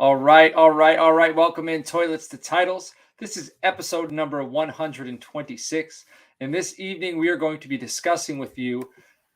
All right. Welcome in Toilets to Titles. This is episode number 126. And this evening, we are going to be discussing with you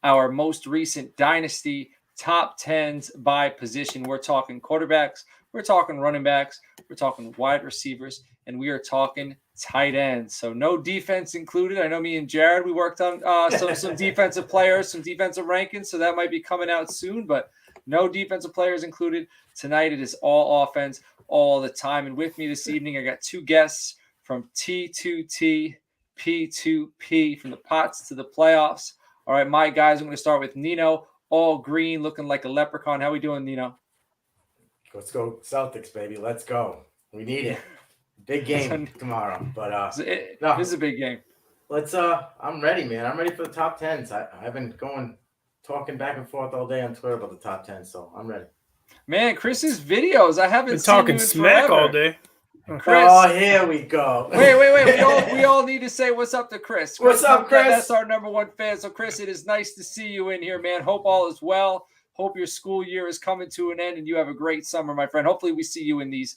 our most recent Dynasty top 10s by position. We're talking quarterbacks, we're talking running backs, we're talking wide receivers, and we are talking tight ends. So no defense included. I know me and Jared, we worked on some defensive players, some defensive rankings, so that might be coming out soon, but no defensive players included. Tonight, it is all offense all the time. And with me this evening, I got two guests from T2T, P2P, from the pots to the playoffs. All right, my guys, I'm going to start with Nino, all green, looking like a leprechaun. How we doing, Nino? Let's go Celtics, baby. Let's go. We need it. Big game tomorrow. But no, this is a big game. I'm ready, man. I'm ready for the top 10s. I've been talking back and forth all day on Twitter about the top 10, so I'm ready. Man, Chris's videos, I haven't seen talking smack forever. all day. Chris. Oh, here we go. Wait. We all need to say what's up to Chris. What's up, Chris? That's our number one fan. So, Chris, it is nice to see you in here, man. Hope all is well. Hope your school year is coming to an end and you have a great summer, my friend. Hopefully we see you in these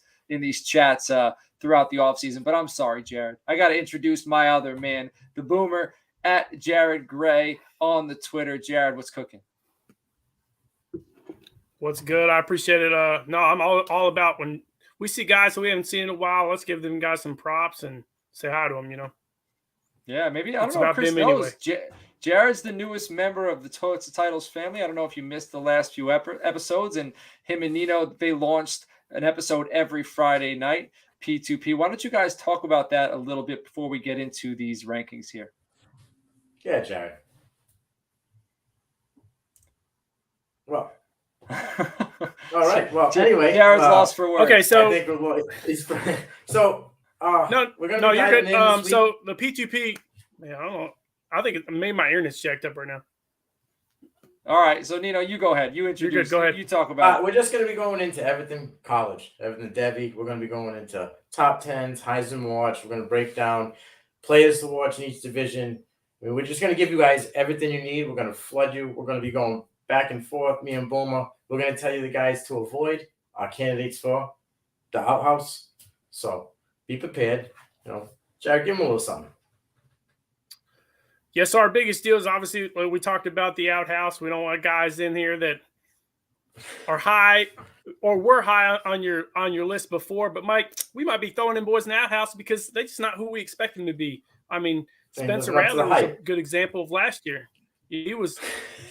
chats throughout the offseason. But I'm sorry, Jared. I got to introduce my other man, the boomer, at Jared Gray on the Twitter. Jared, what's cooking? What's good? I appreciate it. No, I'm all about when we see guys that we haven't seen in a while. Let's give them guys some props and say hi to them, Yeah, maybe. I don't know if Chris knows. Anyway. Jared's the newest member of the Toilets to Titles family. I don't know if you missed the last few episodes. And him and Nino, they launched an episode every Friday night, P2P. Why don't you guys talk about that a little bit before we get into these rankings here? Yeah, Jared. Well. All right. Well, anyway, Jared's lost for words. Okay, so I think we're we're gonna you're good. So the P2P, I don't know. I think maybe my internet's jacked up right now. All right, so Nino, you go ahead. You introduce. You're good. Go ahead. You talk about. We're just gonna be going into everything college, everything Devy. We're gonna be going into top 10s, Heisman watch. We're gonna break down players to watch in each division. I mean, we're just gonna give you guys everything you need. We're gonna flood you. We're gonna be going back and forth, me and Boomer. We're going to tell you the guys to avoid, our candidates for the outhouse. So be prepared. Jared, give them a little something. Yes, our biggest deal is obviously we talked about the outhouse. We don't want guys in here that are high or were high on your list before. But Mike, we might be throwing in boys in the outhouse because they're just not who we expect them to be. I mean, Spencer Rattler was a good example of last year. He was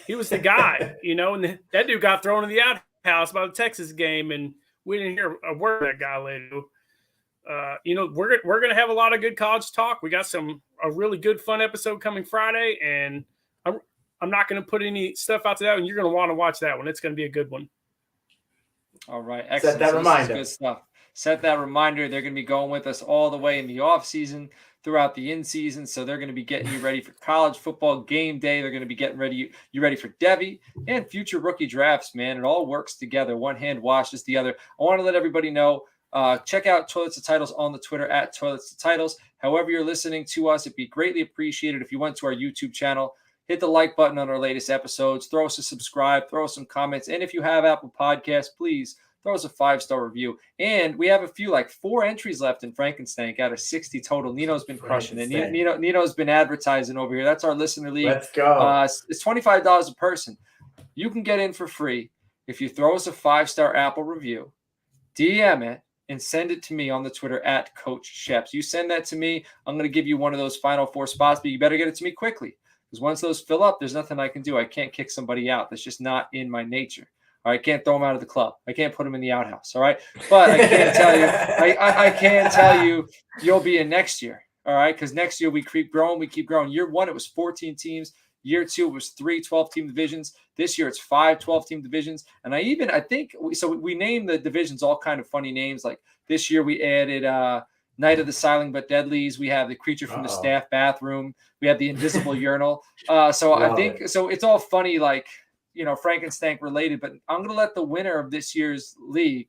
the guy, and that dude got thrown in the outhouse by the Texas game, and we didn't hear a word of that guy later. We're gonna have a lot of good college talk. We got a really good fun episode coming Friday, and I'm not gonna put any stuff out to that one. You're gonna want to watch that one. It's gonna be a good one. All right, excellent. Set that reminder. Good stuff. Set that reminder. They're gonna be going with us all the way in the off season, throughout the in-season, so they're going to be getting you ready for college football game day. They're going to be getting you ready for Devy and future rookie drafts, man. It all works together. One hand washes the other. I want to let everybody know, check out Toilets to Titles on the Twitter at Toilets to Titles. However you're listening to us, it'd be greatly appreciated if you went to our YouTube channel, hit the like button on our latest episodes, throw us a subscribe, throw us some comments, and if you have Apple Podcasts, please throw us a 5-star review. And we have a few, 4 entries left in Frankenstein out of 60 total. Nino's been crushing it. Nino's been advertising over here. That's our listener league. Let's go. It's $25 a person. You can get in for free if you throw us a 5-star Apple review, DM it, and send it to me on the Twitter at Coach Sheps. You send that to me, I'm going to give you one of those final 4 spots, but you better get it to me quickly. Because once those fill up, there's nothing I can do. I can't kick somebody out. That's just not in my nature. All right, I can't throw them out of the club. I can't put them in the outhouse. All right, but I can tell you, I can tell you, you'll be in next year. All right, because next year we keep growing. Year 1, it was 14 teams. Year 2, it was 3 12-team divisions. This year, it's 5 12-team divisions. And I think we named the divisions all kind of funny names. Like this year, we added Night of the Silent but Deadlies. We have the Creature from the Staff Bathroom. We have the Invisible Urinal. I think it's all funny, Frankenstein related, but I'm going to let the winner of this year's league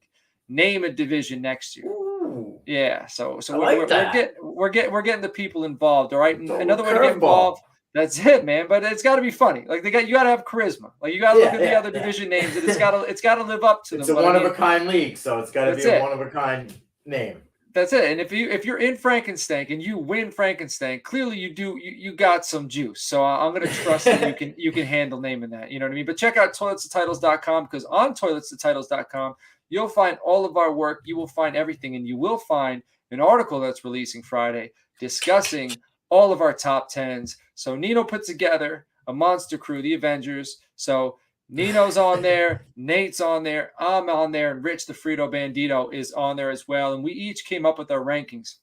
name a division next year. Ooh. Yeah. So we're getting the people involved. All right. And another way to get involved, That's it, man. But it's got to be funny. Like you got to have charisma. Like you got to look at the other division names, and it's got to live up to them. It's a one of a kind league, so it's got to be a one of a kind name. That's it. And if you're in Frankenstein and you win Frankenstein, clearly you got some juice. So I'm going to trust that you can handle naming that. You know what I mean? But check out toiletstotitles.com, because on toiletstotitles.com you'll find all of our work. You will find everything, and you will find an article that's releasing Friday discussing all of our top 10s. So Nino put together a monster crew, the Avengers. So Nino's on there, Nate's on there, I'm on there, and Rich the Frito Bandito is on there as well. And we each came up with our rankings.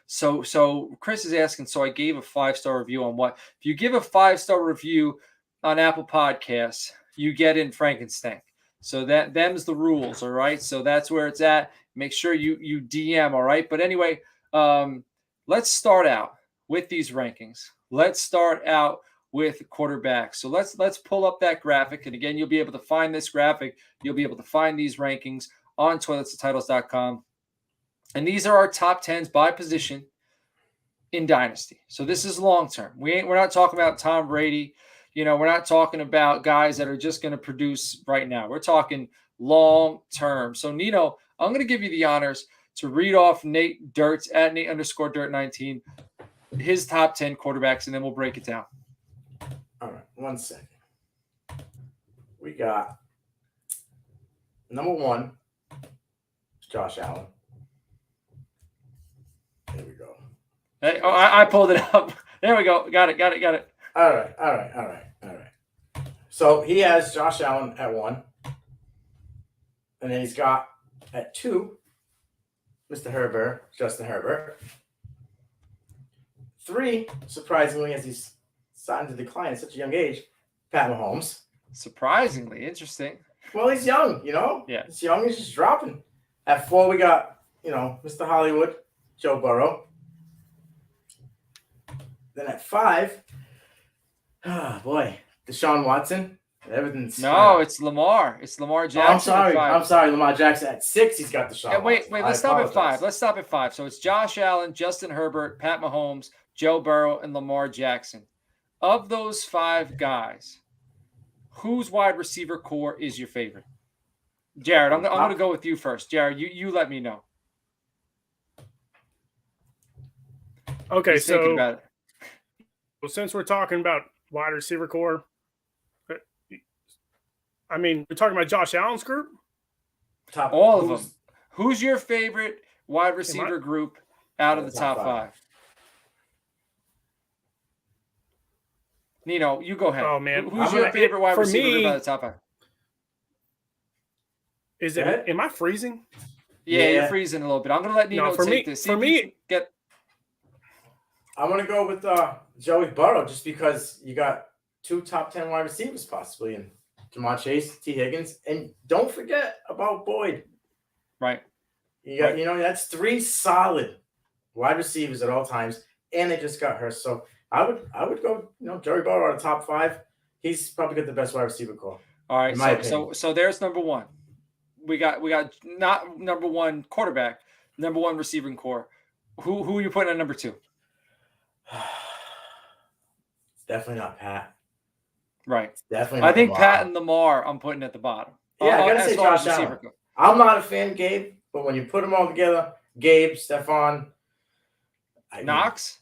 So Chris is asking, so I gave a 5-star review on what? If you give a 5-star review on Apple Podcasts, you get in Frankenstein. So them's the rules, all right? So that's where it's at. Make sure you DM, all right? But anyway, let's start out with these rankings. Let's start out with quarterbacks. So let's pull up that graphic. And again, you'll be able to find this graphic. You'll be able to find these rankings on toiletstotitles.com. And these are our top 10s by position in Dynasty. So this is long-term. We're not talking about Tom Brady. We're not talking about guys that are just going to produce right now. We're talking long-term. So Nino, I'm going to give you the honors to read off Nate Dirt's at Nate_Dirt19, his top 10 quarterbacks, and then we'll break it down. All right, 1 second. We got number 1, Josh Allen. There we go. Hey, I pulled it up. There we go. Got it. All right. So he has Josh Allen at 1. And then he's got at 2, Mr. Herbert, Justin Herbert. 3, surprisingly, as he's starting to decline at such a young age, Pat Mahomes. Surprisingly, interesting. Well, he's young, Yeah. He's young, he's just dropping. At 4, we got, Mr. Hollywood, Joe Burrow. Then at 5, Deshaun Watson. Everything's it's Lamar. It's Lamar Jackson. I'm sorry, Lamar Jackson. At 6, he's got Deshaun Watson. Wait, let's stop at 5. So it's Josh Allen, Justin Herbert, Pat Mahomes, Joe Burrow, and Lamar Jackson. Of those 5 guys, whose wide receiver core is your favorite? Jared, I'm going to go with you first. Jared, you let me know. Okay, He's thinking about it. Well, since we're talking about wide receiver core, we're talking about Josh Allen's group? All of them. Who's your favorite wide receiver group out of the top 5? Nino, you go ahead. Oh, man. Who's your favorite wide receiver group out of the top 5? Is it? Am I freezing? Yeah, you're freezing a little bit. I'm going to let Nino take this. I'm going to go with Joey Burrow just because you got 2 top 10 wide receivers possibly, and Jamar Chase, T. Higgins, and don't forget about Boyd. Right. You got, that's 3 solid wide receivers at all times, and they just got hurt. So I would go, Joey Burrow out of top 5. He's probably got the best wide receiver core. All right. So there's number 1. We got not number 1 quarterback, number 1 receiving core. Who are you putting on number 2? It's definitely not Pat. Right. It's definitely not I think Lamar. Pat and Lamar I'm putting at the bottom. Yeah, I got to say Josh Allen. I'm not a fan, Gabe, but when you put them all together, Gabe, Stephon, Knox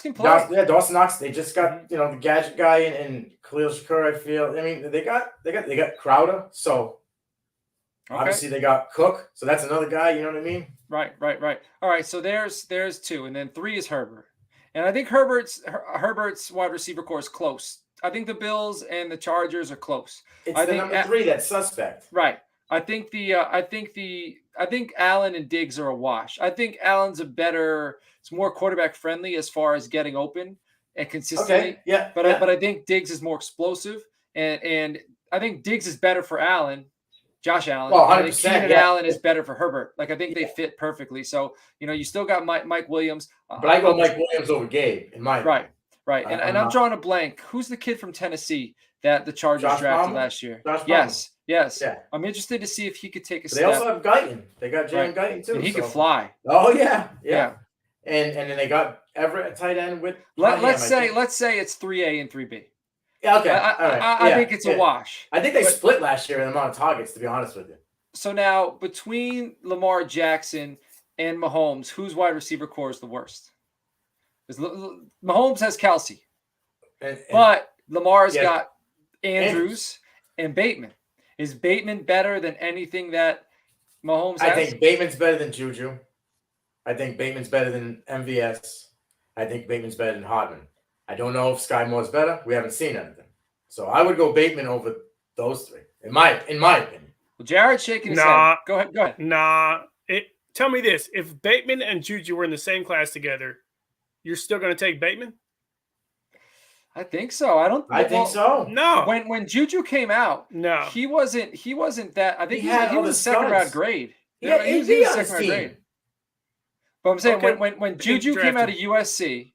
can play. Dawson Knox. They just got the gadget guy and Khalil Shakur. I feel. They got Crowder. So obviously they got Cook. So that's another guy. You know what I mean? Right. All right. So there's 2, and then 3 is Herbert, and I think Herbert's wide receiver core is close. I think the Bills and the Chargers are close. It's the number 3 that's suspect. Right. I think Allen and Diggs are a wash. I think Allen's it's more quarterback friendly as far as getting open and consistently. Okay. Yeah. But I think Diggs is more explosive, and I think Diggs is better for Josh Allen. Well, 100%. I think Keenan Allen is better for Herbert. I think they fit perfectly. So you still got Mike Williams. But I go Mike Williams over Gabe in my opinion. Right. And I'm drawing a blank. Who's the kid from Tennessee that the Chargers drafted last year? Yes. Yeah. I'm interested to see if he could take a step. They also have Guyton. They got Jalen Guyton too. And he could fly. Oh, yeah. and then they got Everett at tight end with. Let's say it's 3A and 3B. Yeah, okay. All right. I think it's a wash. I think they split last year in the amount of targets, to be honest with you. So now, between Lamar Jackson and Mahomes, whose wide receiver core is the worst? Because Mahomes has Kelsey, but Lamar's got Andrews and Bateman. Is Bateman better than anything that Mahomes has? I think Bateman's better than Juju. I think Bateman's better than MVS. I think Bateman's better than Hardman. I don't know if Sky Moore's better. We haven't seen anything. So I would go Bateman over those three, in my opinion. Well, Jared's shaking his head. Go ahead. Nah. Tell me this. If Bateman and Juju were in the same class together, you're still going to take Bateman? I think so. I think so. No. When Juju came out, no, he wasn't that. I think he was a second round grade. He was a second round grade. But I'm saying when Juju came out of USC,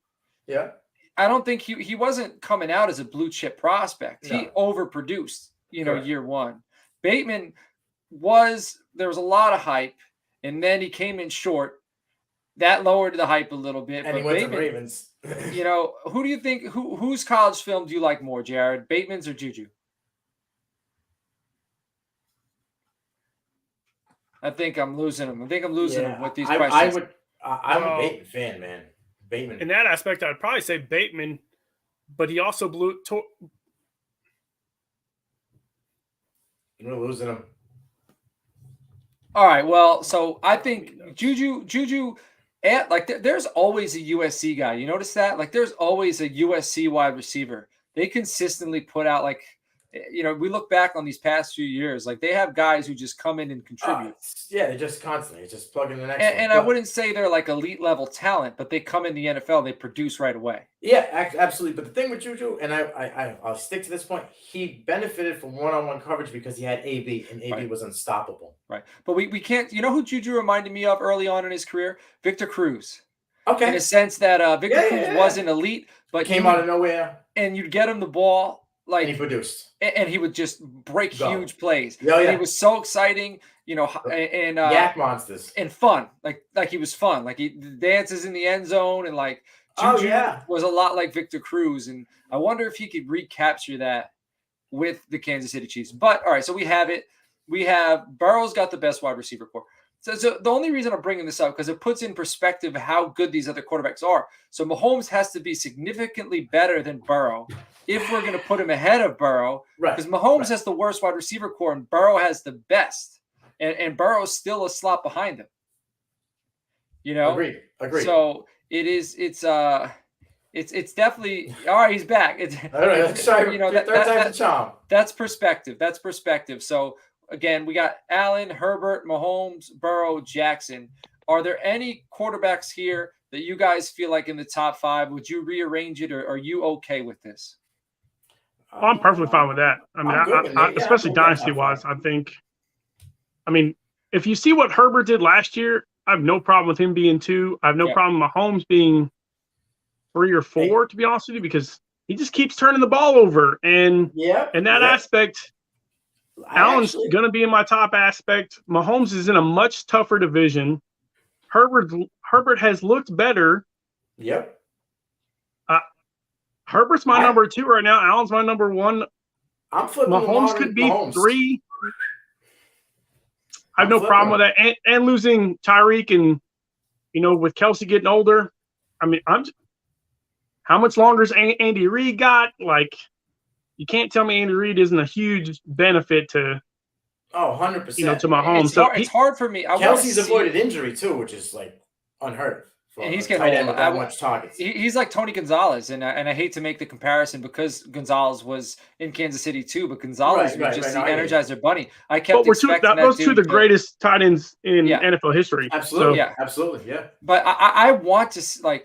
I don't think he wasn't coming out as a blue chip prospect. No. He overproduced, year one. Bateman there was a lot of hype, and then he came in short. That lowered the hype a little bit. And he went to the Ravens. Who do you think whose college film do you like more, Jared? Bateman's or Juju? I think I'm losing him. With these questions. I'm a Bateman fan, man. Bateman. In that aspect, I'd probably say Bateman, but he also We're losing him. All right. Well, so I think Juju. There's always a USC guy. You notice that? There's always a USC wide receiver. They consistently put out we look back on these past few years, they have guys who just come in and contribute. They're just constantly just plugging the next one. And I wouldn't say they're elite level talent, but they come in the NFL, they produce right away. Yeah, absolutely. But the thing with Juju, and I'll stick to this point, he benefited from one-on-one coverage because he had AB, and AB was unstoppable. Right. But we can't, who Juju reminded me of early on in his career? Victor Cruz. Okay. In a sense that Victor Cruz wasn't elite, but came out of nowhere. And you'd get him the ball. And he produced. And he would just break huge plays. Yeah. And he was so exciting, and yak monsters. And fun. Like he was fun. He dances in the end zone, and Juju was a lot like Victor Cruz. And I wonder if he could recapture that with the Kansas City Chiefs. But all right, so we have it. We have Burrow's got the best wide receiver core. So the only reason I'm bringing this up because it puts in perspective how good these other quarterbacks are. So Mahomes has to be significantly better than Burrow if we're going to put him ahead of Burrow. Right. Because Mahomes has the worst wide receiver core and Burrow has the best. And Burrow's still a slot behind him. Agreed. So it's definitely all right. He's back. All right. Sorry. Third time's a charm. That's perspective. So again, we got Allen, Herbert, Mahomes, Burrow, Jackson. Are there any quarterbacks here that you guys feel like in the top 5? Would you rearrange it, or are you okay with this? I'm perfectly fine with that. Especially dynasty-wise, I think. If you see what Herbert did last year, I have no problem with him being 2. I have no problem with Mahomes being 3 or 4, to be honest with you, because he just keeps turning the ball over. And in that aspect, Allen's going to be in my top aspect. Mahomes is in a much tougher division. Herbert has looked better. Yep. Herbert's my number 2 right now. Allen's my number 1. I'm flipping Mahomes could be 3. I have no problem with that. And losing Tyreek and, with Kelsey getting older. How much longer has Andy Reid got? You can't tell me Andy Reid isn't a huge benefit to 100%. To Mahomes. It's hard for me. Kelsey's avoided injury too, which is unheard of. And he's getting that much targets. He's like Tony Gonzalez, and I hate to make the comparison because Gonzalez was in Kansas City too, but Gonzalez was just the Energizer Bunny. I kept expecting those two the greatest tight ends in NFL history. Absolutely, absolutely, yeah. But I want to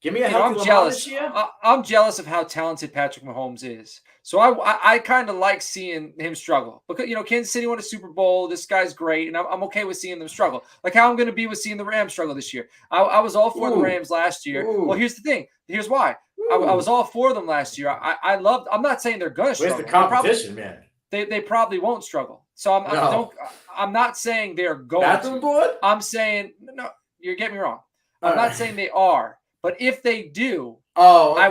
give me a healthy Lamar this year. I'm jealous of how talented Patrick Mahomes is. So I kind of like seeing him struggle because, Kansas City won a Super Bowl. This guy's great. And I'm okay with seeing them struggle. Like how I'm going to be with seeing the Rams struggle this year. I was all for the Rams last year. Well, here's the thing. Here's why. I was all for them last year. I'm not saying they're going to struggle. Where's the competition, man? They probably won't struggle. So I'm not saying they're going to. Board? I'm saying, no, you're getting me wrong. I'm not saying they are, but if they do, okay,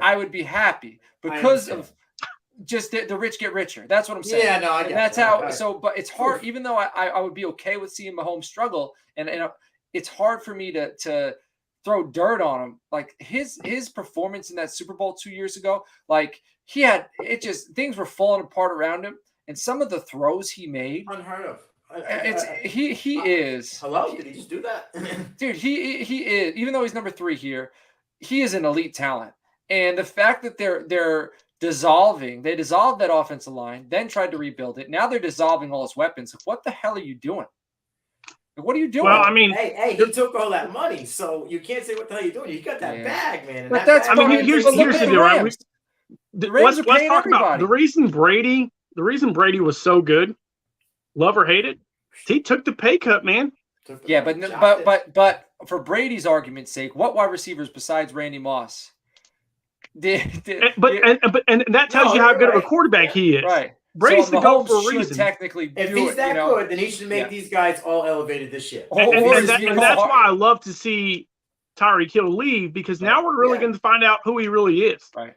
I would be happy because of just the rich get richer. That's what I'm saying. Yeah, no, I get that's that. how. Right. So, but it's hard. Even though I would be okay with seeing Mahomes struggle, and it's hard for me to throw dirt on him. Like his performance in that Super Bowl 2 years ago, like things were falling apart around him, and some of the throws he made, unheard of. He is. Hello, did he just do that? Dude, he is. Even though he's number 3 here, he is an elite talent. And the fact that they're dissolving, they dissolved that offensive line, then tried to rebuild it. Now they're dissolving all his weapons. What the hell are you doing? What are you doing? Well, I mean, hey, he took all that money, so you can't say what the hell you're doing. You got that bag, man. But that's. I mean, here's the deal, right? Let's talk about the reason Brady was so good. Love or hate it, he took the pay cut, man. Yeah, but for Brady's argument's sake, what wide receivers besides Randy Moss? And that tells you how good of a quarterback he is. Right. Brady's so the GOAT for a reason. Technically, if he's that good, then he should make these guys all elevated this year. And that's why I love to see Tyreek Hill leave, because now we're really going to find out who he really is. Right.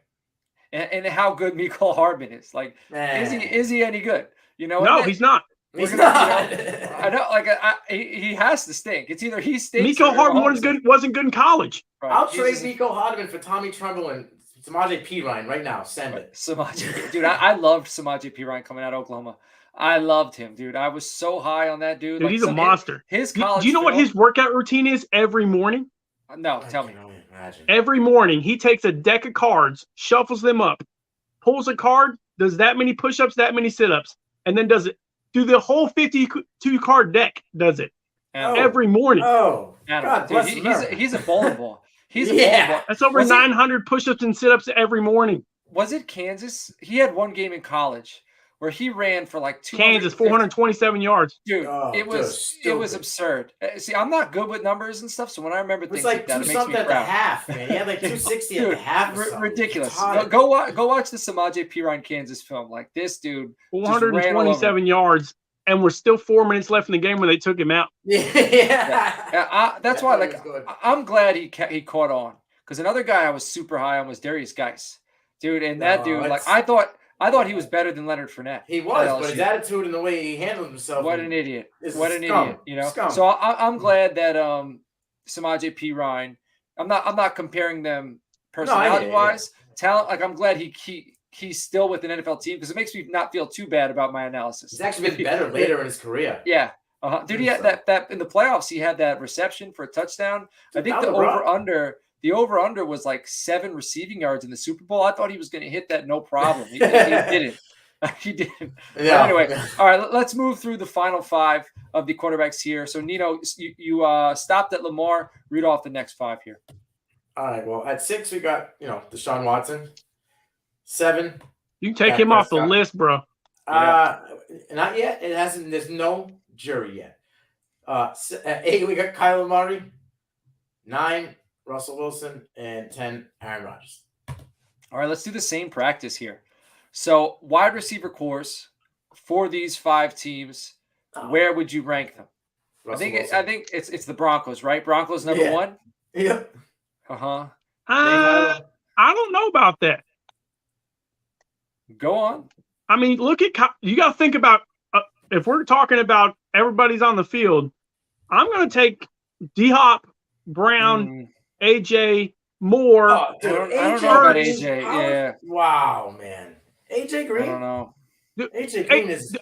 And how good Mecole Hardman is. Like, is he any good? No, he's not. He's not. I know, like he has to stink. It's either he stinks. Mecole Hardman wasn't good in college. Right. I'll trade Mecole Hardman for Tommy Tremble and Samaje Perine right now. Send it. Samaje, dude, I loved Samaje Perine coming out of Oklahoma. I loved him, dude. I was so high on that dude. Dude, he's a monster. His college. Do you know what his workout routine is every morning? No, tell me. Every morning he takes a deck of cards, shuffles them up, pulls a card, does that many push-ups, that many sit-ups, and then does it. Do the whole 52-card deck does it every morning. Oh, God, dude, he's a bowling ball. He's a bowling ball. That's over 900 push-ups and sit-ups every morning. Was it Kansas? He had one game in college where he ran for like 200. Kansas, 427 yards. Dude, it was absurd. See, I'm not good with numbers and stuff, so when I remember things like that, it makes me proud. At the half, man. He had like 260 at the half. Ridiculous. Go watch the Samaje Perine Kansas film. Like this dude, 427 yards, and we're still 4 minutes left in the game when they took him out. That's why. Like, I'm glad he caught on, because another guy I was super high on was Darius Geis, dude, and that dude, like I thought he was better than Leonard Fournette. He was, but his attitude and the way he handled himself. What an idiot! What an scum. idiot! Scum. So I'm glad that Samaje Perine. I'm not comparing them personality wise. Talent. Like, I'm glad he's still with an NFL team, because it makes me not feel too bad about my analysis. He's actually been better later in his career. Yeah. Dude, he had that in the playoffs. He had that reception for a touchdown. I think the over-under was like 7 receiving yards in the Super Bowl. I thought he was going to hit that no problem. He didn't. He didn't. Yeah. But anyway, all right, let's move through the final 5 of the quarterbacks here. So, Nino, you stopped at Lamar. Read off the next 5 here. All right, well, at 6, we got, Deshaun Watson. 7. You can take him off the list, bro. Not yet. It hasn't. There's no jury yet. At 8, we got Kyler Murray. 9, Russell Wilson, and 10, Aaron Rodgers. All right, let's do the same practice here. So, wide receiver course for these 5 teams, where would you rank them? I think it's the Broncos, right? Broncos number 1? Yeah. I don't know about that. Go on. I mean, you got to think about, if we're talking about everybody's on the field, I'm going to take D-Hop, Brown, AJ, Moore. Oh, dude, I don't know about AJ. Yeah. Wow, man. AJ Green? I don't know. AJ Green is.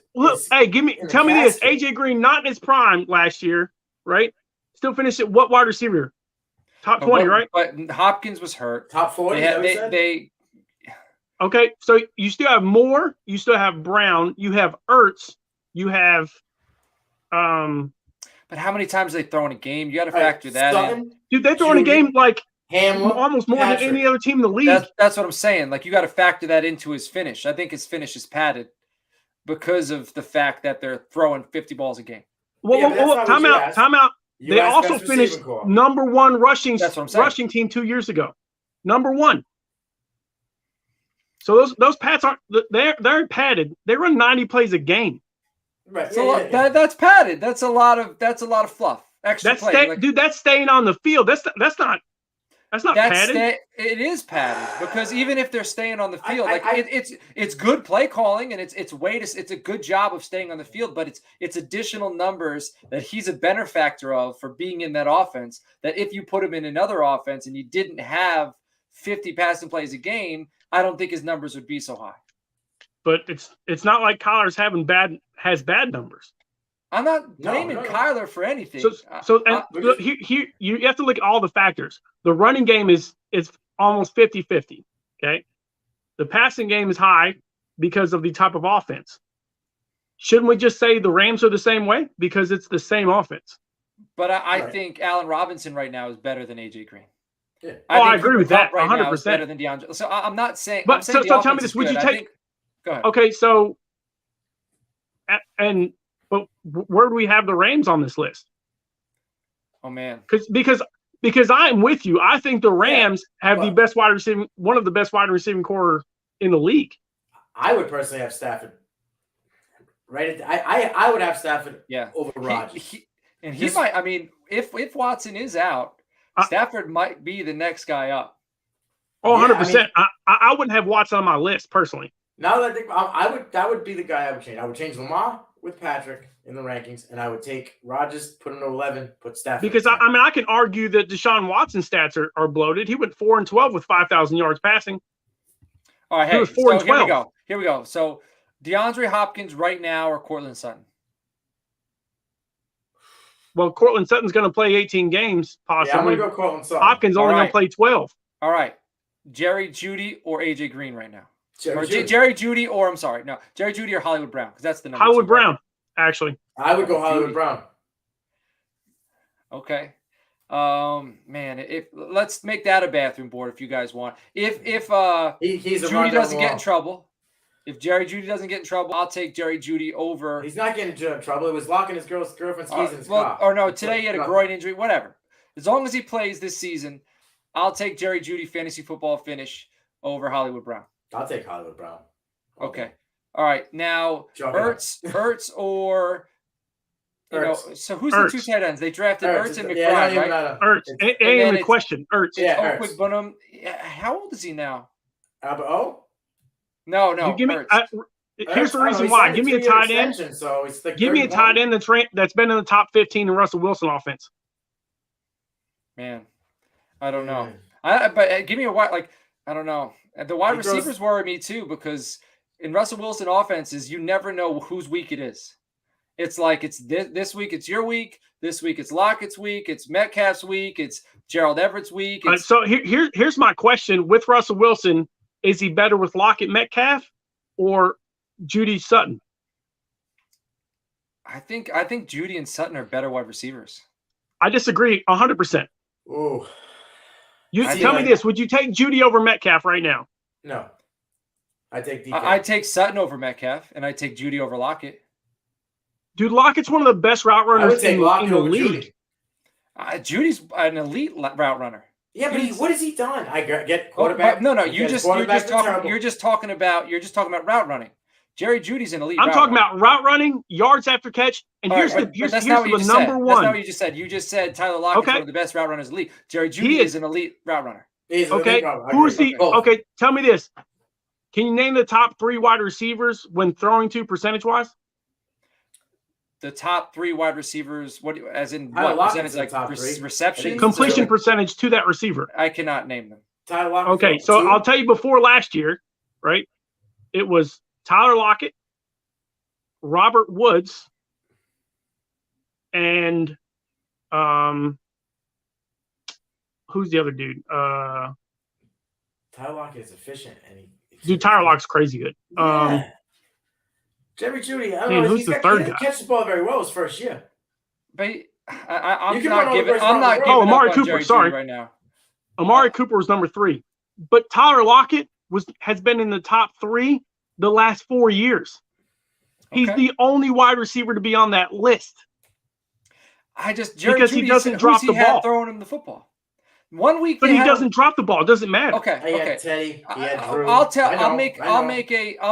Tell me this. AJ Green, not in his prime last year, right? Still finished at what wide receiver? Top 20, right? But Hopkins was hurt. Top 40. Okay, so you still have Moore, you still have Brown, you have Ertz, you have But how many times they throw in a game? You got to factor that in. Dude, they throw in a game like Hamler, almost more than any other team in the league. That's what I'm saying. Like, you got to factor that into his finish. I think his finish is padded because of the fact that they're throwing 50 balls a game. Well, time out. They also finished number 1 rushing team 2 years ago. Number 1. So those Pats they're padded. They run 90 plays a game. Right. That's padded. That's a lot of fluff. extra play. Dude, that's staying on the field. That's not padded. It is padded because even if they're staying on the field, it's good play calling and it's a good job of staying on the field, but it's additional numbers that he's a benefactor of for being in that offense. That if you put him in another offense and you didn't have 50 passing plays a game, I don't think his numbers would be so high. But it's not like Kyler's has bad numbers. I'm not blaming Kyler for anything. Here you have to look at all the factors. The running game is almost 50-50. Okay, the passing game is high because of the type of offense. Shouldn't we just say the Rams are the same way because it's the same offense? But I think Allen Robinson right now is better than AJ Green. Yeah. I agree with that. 100% better than DeAndre. So I'm not saying. But so tell me this: would you take? Go ahead. Okay, so but where do we have the Rams on this list? Oh man, because I'm with you. I think the Rams have one of the best wide receiving core in the league. I would personally have Stafford. Right, I would have Stafford over Rodgers. He might. I mean, if Watson is out, Stafford might be the next guy up. Oh, 100%. I wouldn't have Watson on my list personally. Now that I think that would be the guy I would change. I would change Lamar with Patrick in the rankings, and I would take Rodgers, put him to 11, put Stafford. Because I can argue that Deshaun Watson's stats are bloated. He went 4-12 with 5,000 yards passing. All right, he was 4-12. Here we go. So DeAndre Hopkins right now or Courtland Sutton? – Well, Courtland Sutton's going to play 18 games possibly. Yeah, I'm going to go Courtland Sutton. Hopkins only going to play 12. All right. Jerry Jeudy or AJ Green right now? Jerry Jeudy or Jerry Jeudy or Hollywood Brown because that's the number. Hollywood Brown, actually. I would go Hollywood Brown. Okay. Man, let's make that a bathroom board if you guys want. If Jeudy doesn't get in trouble. If Jerry Jeudy doesn't get in trouble, I'll take Jerry Jeudy over. He's not getting in trouble. It was locking his girlfriend's keys in his car. Or no, today he had a groin injury, whatever. As long as he plays this season, I'll take Jerry Jeudy fantasy football finish over Hollywood Brown. I'll take Hollywood Brown. Okay. All right. Now, Ertz or so who's the two tight ends? They drafted Ertz and McBride, right? Ertz. Ain't even a question. Ertz. Yeah, Ertz. Bunham. How old is he now? No. Here's the reason why. Give me a tight end. Give me a tight end that's been in the top 15 in Russell Wilson offense. Man, I don't know. But give me a I don't know. The wide receivers worry me too because in Russell Wilson offenses, you never know whose week it is. It's like it's this week, it's your week. This week, it's Lockett's week. It's Metcalf's week. It's Gerald Everett's week. So here's my question with Russell Wilson. Is he better with Lockett Metcalf or Jeudy Sutton? I think Jeudy and Sutton are better wide receivers. I disagree 100%. Ooh. Tell me this. Would you take Jeudy over Metcalf right now? No. I take DK. I take Sutton over Metcalf, and I take Jeudy over Lockett. Dude, Lockett's one of the best route runners in the league. Jeudy's an elite route runner. Yeah, but what has he done? I get quarterback. No. You're just talking about route running. Jerry Judy's an elite. I'm talking about route running, yards after catch, and here's the number one. That's not what you just said. You just said Tyler Lockett's one of the best route runners in the league. Jerry Jeudy is an elite route runner. Okay, tell me this. Can you name the top 3 wide receivers when throwing to percentage-wise? The top 3 wide receivers, what percentage? Like reception, completion percentage to that receiver. I cannot name them. Tyler Lockett. Okay, so I'll tell you before last year, right? It was Tyler Lockett, Robert Woods, and who's the other dude? Tyler Lockett is efficient, and Tyler Lockett's crazy good. Jerry Jeudy, I don't know. Who's the third guy? He didn't catch the ball very well his first year. But I'm not giving Amari Cooper. Jerry Sorry, Jeudy right now. Amari Cooper was number 3, but Tyler Lockett has been in the top 3 the last 4 years. He's the only wide receiver to be on that list. Because he doesn't drop the ball. Throwing him the football. 1 week, but he doesn't drop the ball. It doesn't matter. Okay. He had Teddy. He had Drew. I'll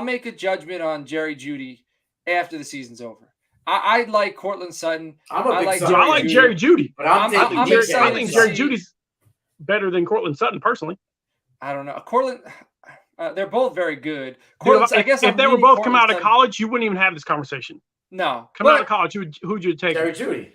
make a judgment on Jerry Jeudy after the season's over. I like Cortland Sutton. I'm a big like Sutton. I like Jerry Judy. But I'm excited I think to Jerry see- Judy's better than Cortland Sutton personally. I don't know. Cortland, they're both very good. Dude, Cortland, I guess if I'm they were leaning both come Cortland out of Sutton. college, you wouldn't even have this conversation. No. Come out of college, who'd you take? Jerry Judy.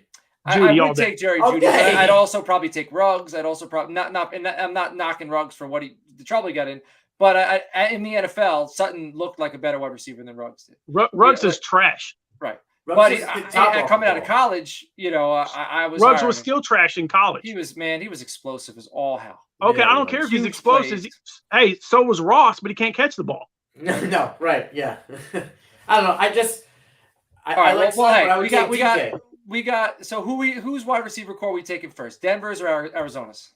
Judy I all would day. take Jerry Okay. Judy. But I'd also probably take Ruggs. I'd also probably and I'm not knocking Ruggs for the trouble he got in. But in the NFL, Sutton looked like a better wide receiver than Ruggs did. Ruggs is trash. Right. Ruggs But coming out of college, I was Ruggs hiring was him. skill trash in college. He was explosive as all hell. Okay, Yeah, I don't care if he's huge explosive. plays. Hey, so was Ross, but he can't catch the ball. No, right, yeah. I don't know. I All right, like well, Sutton, hey, but I would we take got DK. so who's wide receiver core we taking first? Denver's or Arizona's?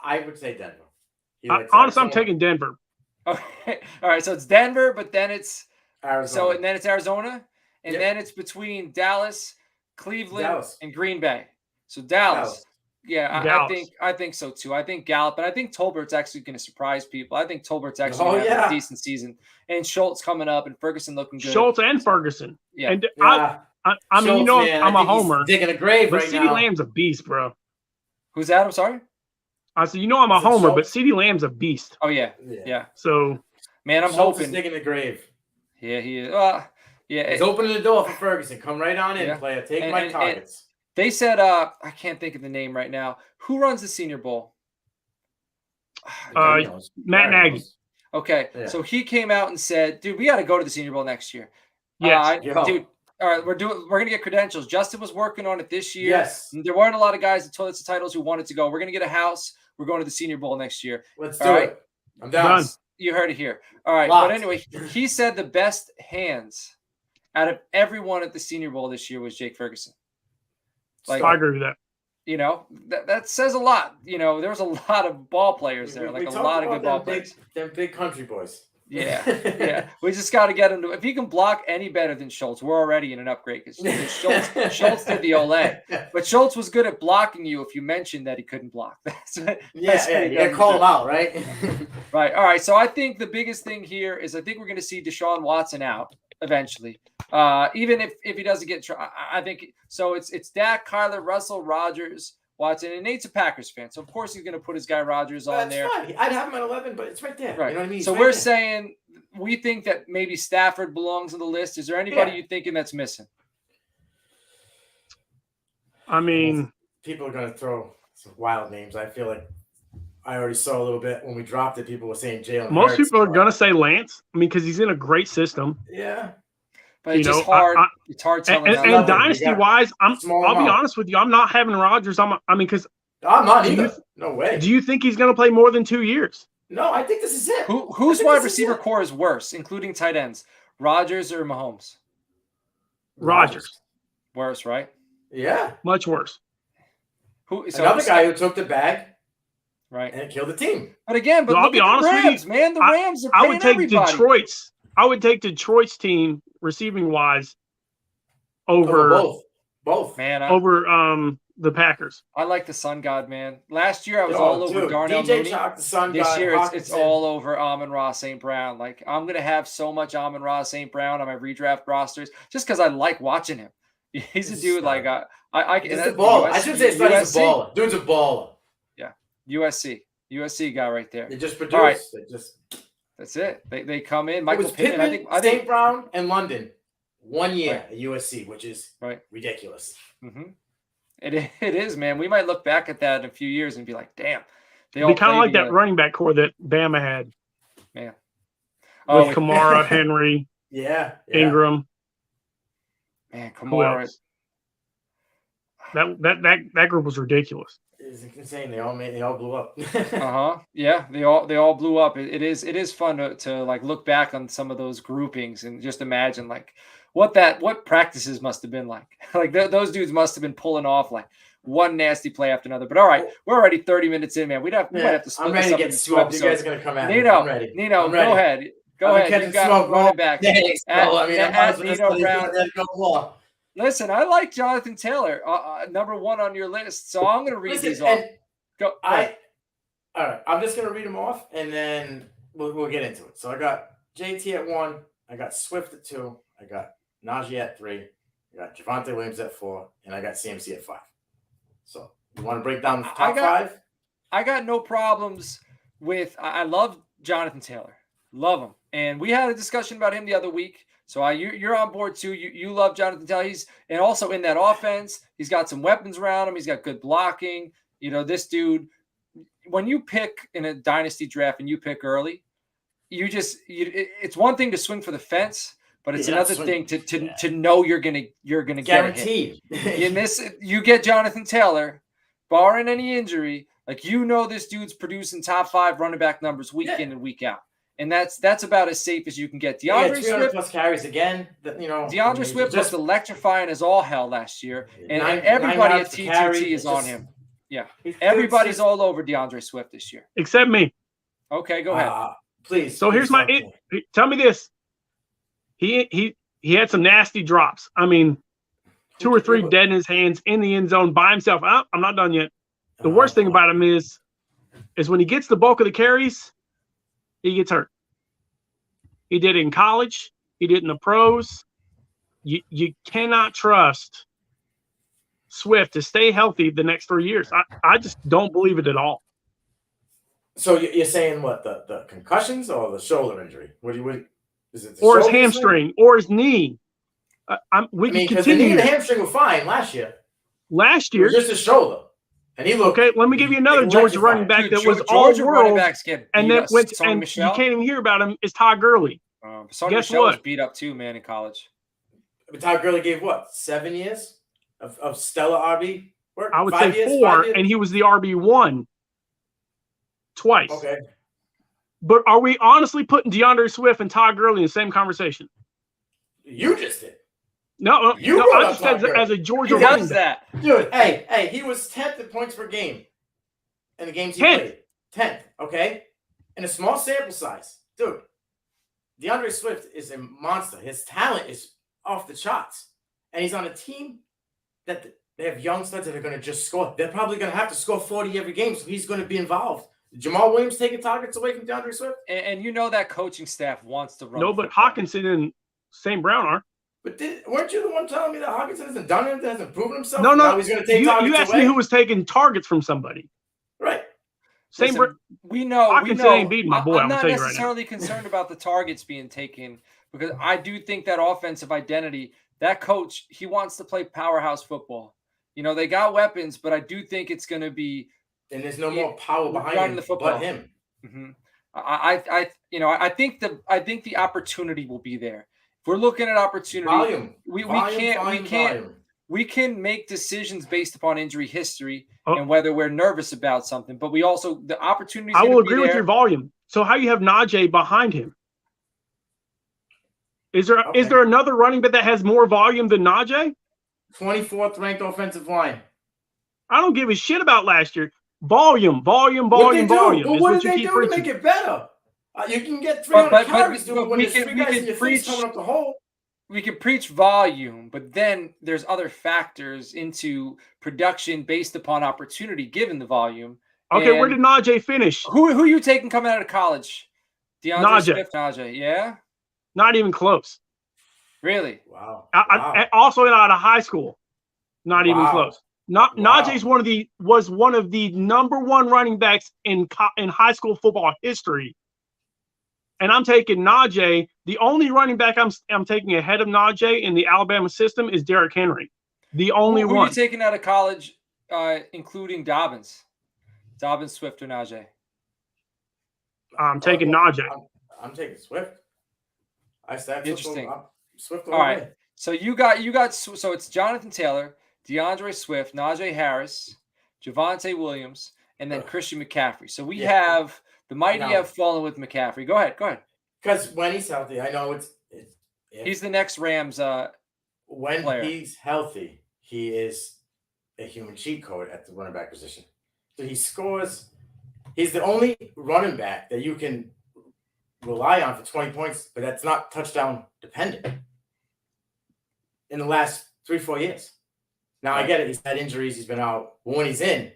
I would say Denver. Honestly, I'm taking Denver. Okay. All right, so it's Denver, but then it's Arizona. and then it's Arizona, and Yep. then it's between Dallas, Cleveland, Dallas. and Green Bay. So Dallas. Yeah, Dallas. I think so too. I think Gallup, and I think Tolbert's actually going to surprise people. I think Tolbert's actually Oh, going to have yeah. a decent season, and Schultz coming up, and Ferguson looking good. Schultz and Ferguson. Yeah. And Yeah. I mean, Schultz, man, I'm I a think he's homer, digging a grave but right CeeDee now. Lamb's a beast, bro. Who's that? I'm sorry. I said, I'm a Is it homer, but Schultz? CeeDee Lamb's a beast. Oh yeah, yeah. So Man, I'm Schultz is hoping. digging the grave. Yeah, he is. Yeah. He's opening the door for Ferguson. Come right on in, Yeah. player. Take And- my and- targets. They said, I can't think of the name right now. Who runs the Senior Bowl? He knows. Matt Larry Nagy. knows. Okay, Yeah. so he came out and said, "Dude, we got to go to the Senior Bowl next year." yes, Yo. Dude. All right, we're gonna get credentials. Justin was working on it this year. Yes. There weren't a lot of guys that told us the titles who wanted to go. We're gonna get a house. We're going to the Senior Bowl next year. Let's All do right. it. I'm down. Done. You heard it here. All right, Locked. but anyway, he said the best hands out of everyone at the Senior Bowl this year was Jake Ferguson. Like, I agree with that. That says a lot. There was a lot of ball players there, like a talk lot of about good ball them players. Them big country boys. Yeah, yeah. We just got to get him to. If he can block any better than Schultz, we're already in an upgrade because Schultz did the Ole. But Schultz was good at blocking you if you mentioned that he couldn't block. That's You gotta call him out, right? Right. All right. So I think the biggest thing here is I think we're going to see Deshaun Watson out eventually. Even if he doesn't get, I think so. It's Dak, Kyler, Russell, Rodgers, Watson, and Nate's a Packers fan, so of course he's going to put his guy Rodgers on That's there. fine. I'd have him at 11, but it's right there. Right. You know what I mean? So It's we're right there. saying we think that maybe Stafford belongs on the list. Is there anybody you thinking that's missing? I mean, people are gonna throw some wild names. I feel like I already saw a little bit when we dropped it. People were saying Jalen. most Hurts, people are but- going to say Lance. I mean, because he's in a great system. Yeah. But it's You just know, hard. I- It's hard telling. And, how and long. nothing. dynasty You got wise, small I'll be amount. honest with you. I'm not having Rodgers. Because I'm not Do you- either. No way. do you think he's going to play more than 2 years? No, I think this is it. Whose I think wide this is receiver it. core is worse, including tight ends? Rodgers or Mahomes? Rodgers. Worse, right? Yeah. Much worse. Another guy who took the bag right? and killed the team. But again, No, I'll look be at the honest with you. Rams, man. The Rams are I paying would take everybody. Detroit's team receiving wise Over over both. Man, the Packers. I like the Sun God, man. Last year I was Oh, all over dude, Darnell DJ Mooney. Chalk, the Sun This God, year it's Hawkinson. all over Amon-Ra St. Brown. Like I'm gonna have so much Amon-Ra St. Brown on my redraft rosters just because I like watching him. He's a He's dude like I He's a baller. I shouldn't say he's a baller. Dude's a baller. USC guy right there. They just produced. All right. They just That's it. They come in. it Michael was Pittman. Pittman, I think St. Brown, and London. 1 year Right. at USC, which is Right. ridiculous. Mhm. It is, man. We might look back at that in a few years and be like, damn. They It'd all be kind of played like that together. running back core that Bama had Man. with Kamara, Henry, Yeah. Ingram. Man, Who Kamara. else? That group was ridiculous. It's insane. They all blew up. Yeah, they all blew up. It is fun to like look back on some of those groupings and just imagine like what practices must have been like. Like those dudes must have been pulling off like one nasty play after another. But all right, we're already 30 minutes in, man. We might have to split I'm this ready to up get into 2 smoked. You guys episodes. are gonna come at me. Nino, I'm ready. Nino, I'm ready. go ahead. Go I've been ahead. catching You got smoke running all back. day, so, I mean, I might as well just Nino let Brown. it go more. Listen, I like Jonathan Taylor, number 1 on your list. So I'm going to read Listen, these off. Go. all right. I'm just gonna read them off, and then we'll get into it. So I got JT at 1. I got Swift at 2. I got Najee at 3. I got Javonte Williams at 4, and I got CMC at 5. So you want to break down the top 5? I got no problems with. I love Jonathan Taylor, love him, and we had a discussion about him the other week. So you're on board too. You love Jonathan Taylor. And also in that offense, he's got some weapons around him. He's got good blocking. This dude. When you pick in a dynasty draft and you pick early, it's one thing to swing for the fence, but it's another thing to know you're gonna guaranteed. Get a hit. You get Jonathan Taylor, barring any injury, like this dude's producing top 5 running back numbers week in and week out, and that's about as safe as you can get. Deandre Swift plus carries again. Deandre Swift was electrifying as all hell last year, and everybody at TTT is on him. Yeah, everybody's all over Deandre Swift this year, except me. Okay, go ahead, please. So here's tell me this. He had some nasty drops. I mean, 2 or 3 dead in his hands in the end zone by himself. I'm not done yet. The worst thing about him is when he gets the bulk of the carries, he gets hurt. He did it in college. He did it in the pros. You cannot trust Swift to stay healthy the next 3 years. I just don't believe it at all. So you're saying what, the concussions or the shoulder injury? Is it or his hamstring or his knee? We can continue. The knee and the hamstring were fine last year. Last year, it was just his shoulder, and he looked. Okay, let me give you another Georgia running back that was all world, and then went and you can't even hear about him. Is Todd Gurley? Guess what? Was beat up too, man, in college. But Todd Gurley gave what, 7 years of stellar RB work? I would say 4, and he was the RB1 twice. Okay. But are we honestly putting DeAndre Swift and Todd Gurley in the same conversation? You just did. No, I just said as a Georgia running back. Dude, hey, he was 10th in points per game in the games he played. 10th, okay? In a small sample size. Dude, DeAndre Swift is a monster. His talent is off the charts. And he's on a team that they have young studs that are going to just score. They're probably going to have to score 40 every game, so he's going to be involved. Jamal Williams taking targets away from DeAndre Swift? And that coaching staff wants to run. No, but Hawkinson and St. Brown are. But weren't you the one telling me that Hawkinson hasn't done anything, hasn't proven himself? No. Now he's going to take targets you asked away? Me who was taking targets from somebody. Right. We know. Hawkinson ain't beating my boy. I'm not right necessarily concerned about the targets being taken because I do think that offensive identity, that coach, he wants to play powerhouse football. They got weapons, but I do think it's going to be. And there's no more power behind him but him. Mm-hmm. I think the opportunity will be there. If we're looking at opportunity, we can make decisions based upon injury history and whether we're nervous about something. But we also the opportunity. I will agree with your volume. So how you have Najee behind him? Is there another running back that has more volume than Najee? 24th ranked offensive line. I don't give a shit about last year. Volume. Well, what did they do preaching. To make it better? You can get 300 carries when there's 3 guys in your face coming up the hole. We can preach volume, but then there's other factors into production based upon opportunity given the volume. Okay, where did Najee finish? Who are you taking coming out of college? DeAndre Swift, Najee, yeah? Not even close. Really? Wow. Also out of high school. Not even close. Najee's was one of the number 1 running backs in high school football history, and I'm taking Najee. The only running back I'm taking ahead of Najee in the Alabama system is Derrick Henry. The only one. Who are you taking out of college, including Dobbins, Swift, or Najee? I'm taking Najee. I'm taking Swift. Interesting. Swift. All right. So you got. So it's Jonathan Taylor, DeAndre Swift, Najee Harris, Javonte Williams, and then Christian McCaffrey. So we have the mighty have fallen with McCaffrey. Go ahead. Because when he's healthy, I know he's the next Rams when player. He's healthy, he is a human cheat code at the running back position. So he scores. He's the only running back that you can rely on for 20 points, but that's not touchdown dependent in the last 3-4 years. Now, I get it. He's had injuries. He's been out. But when he's in,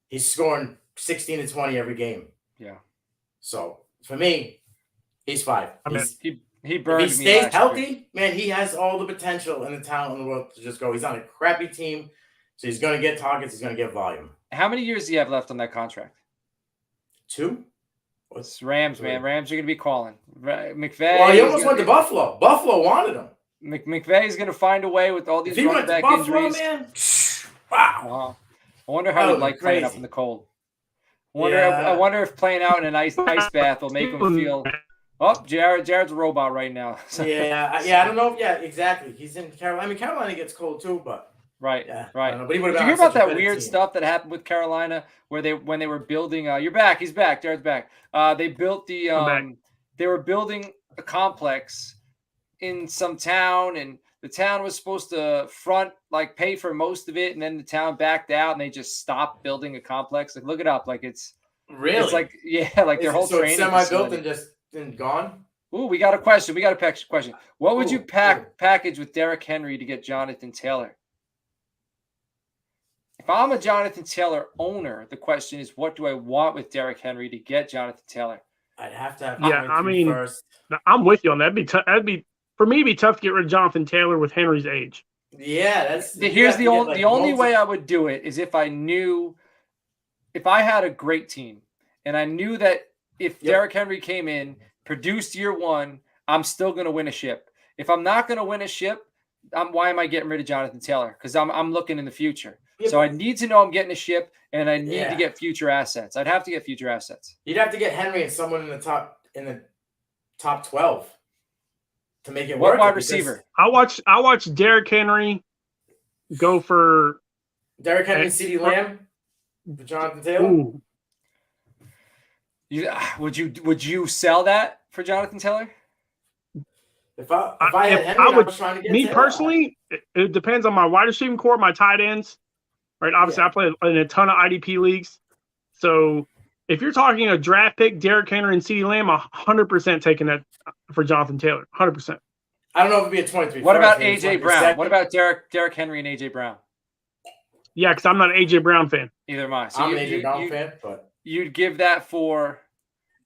he's scoring 16 to 20 every game. Yeah. So, for me, he's 5. He If burned he me stays last healthy, year. man, he has all the potential and the talent in the world to just go. He's on a crappy team, so he's going to get targets. He's going to get volume. How many years do you have left on that contract? 2? It's Rams, man. Rams are going to be calling. McVay. Well, he almost went to Buffalo. Buffalo wanted him. McVay is going to find a way with all these If he went running to back Buffalo, injuries. man, wow. I wonder how he'd like playing up crazy. in the cold. I wonder if playing out in an ice bath will make him feel. Oh, Jared's a robot right now. Yeah, I don't know. Yeah, exactly. He's in Carolina. I mean, Carolina gets cold too, but right, yeah, right. I don't know. But he Did you hear about that weird stuff that happened with Carolina where when they were building? You're back. He's back. Jared's back. They built they were building a complex in some town, and the town was supposed to pay for most of it, and then the town backed out, and they just stopped building a complex. Like, look it up. Like it's like their whole training. It's semi-built and just gone. Ooh, we got a question. We got a question. What would you package with Derrick Henry to get Jonathan Taylor? If I'm a Jonathan Taylor owner, the question is, what do I want with Derrick Henry to get Jonathan Taylor? I'd have to have. First. I'm with you on that. For me, it'd be tough to get rid of Jonathan Taylor with Henry's age. Yeah, here's the only way I would do it is if I had a great team and I knew that if Derrick Henry came in, produced year one, I'm still going to win a ship. If I'm not going to win a ship, why am I getting rid of Jonathan Taylor? Because I'm looking in the future. Yeah, so I need to know I'm getting a ship, and I need to get future assets. I'd have to get future assets. You'd have to get Henry and someone in the top 12 to make it work. What wide receiver? I watch Derrick Henry go for Derrick Henry, CeeDee Lamb, for Jonathan Taylor. Ooh. Would you sell that for Jonathan Taylor? If I had Henry, I was trying to get me Taylor. Personally, it depends on my wide receiving core, my tight ends. Right, obviously, I play in a ton of IDP leagues. So if you're talking a draft pick, Derrick Henry and CeeDee Lamb, 100% taking that for Jonathan Taylor. 100%. I don't know if it'd be a 23. What about AJ Brown? What about Derrick Henry and AJ Brown? Yeah, because I'm not an AJ Brown fan. Either am I. So I'm an AJ Brown fan, but you'd give that for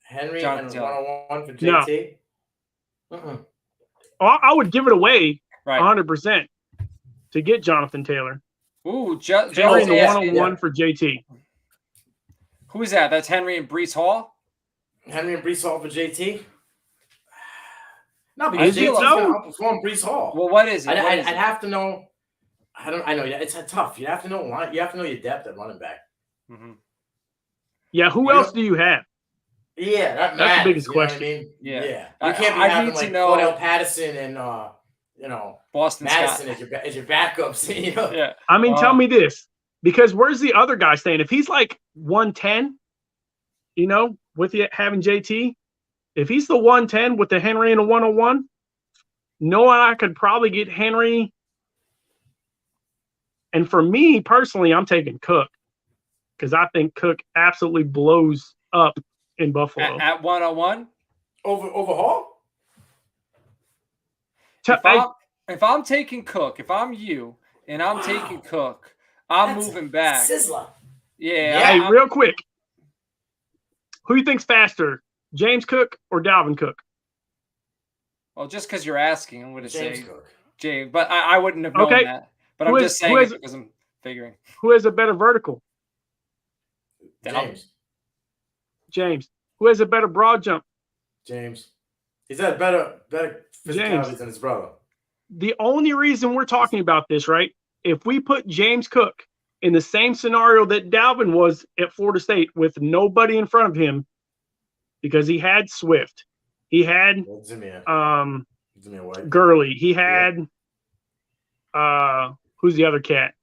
Henry Jonathan and Taylor. 101 for JT. No. I would give it away 100% to get Jonathan Taylor. Ooh, Henry and the 101 for JT. Who is that? That's Henry and Breece Hall? Henry and Breece Hall for JT? No, because JT's going to outperform Breece Hall. Well, what is it? I'd have to know. I know it's tough. You have to know your depth at running back. Mm-hmm. Yeah, who else do you have? Yeah, that's the biggest question. I mean? Yeah. You can't be having like Cordell Patterson and Boston Madison as your backups. Yeah. I mean, tell me this, because where's the other guy staying? If he's like 110, with having JT, if he's the 110 with the Henry and a 101, I could probably get Henry. And for me personally, I'm taking Cook because I think Cook absolutely blows up in Buffalo. At 101? Over Hall? If I'm taking Cook, if I'm you and I'm taking Cook, I'm moving back. Sizzler. Yeah. Hey, real quick. Who do you think's faster, James Cook or Dalvin Cook? Well, just because you're asking, I'm going to say Cook. James, but I wouldn't have known that. But I'm just saying it because I'm figuring. Who has a better vertical? James. Who has a better broad jump? James. He's had better physicality than his brother. The only reason we're talking about this, right? If we put James Cook in the same scenario that Dalvin was at Florida State with nobody in front of him, because he had Swift, he had Gurley, he had who's the other cat?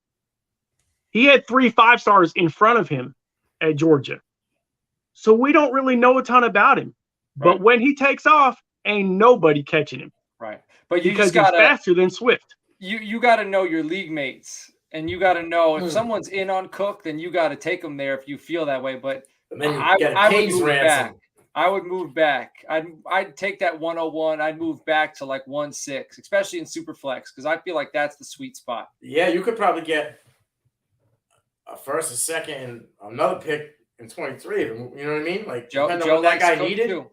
He had 3 5-stars in front of him at Georgia. So we don't really know a ton about him. Right. But when he takes off, ain't nobody catching him. Right. But you because just gotta, he's faster than Swift. You got to know your league mates. And you got to know if someone's in on Cook, then you got to take them there if you feel that way. But I would move back. I would move back. I'd take that 101. I'd move back to like 1.6, especially in Superflex, because I feel like that's the sweet spot. Yeah, you could probably get a first, a second, and another pick in 23. You know what I mean? Like, Joe what that guy needed. Too.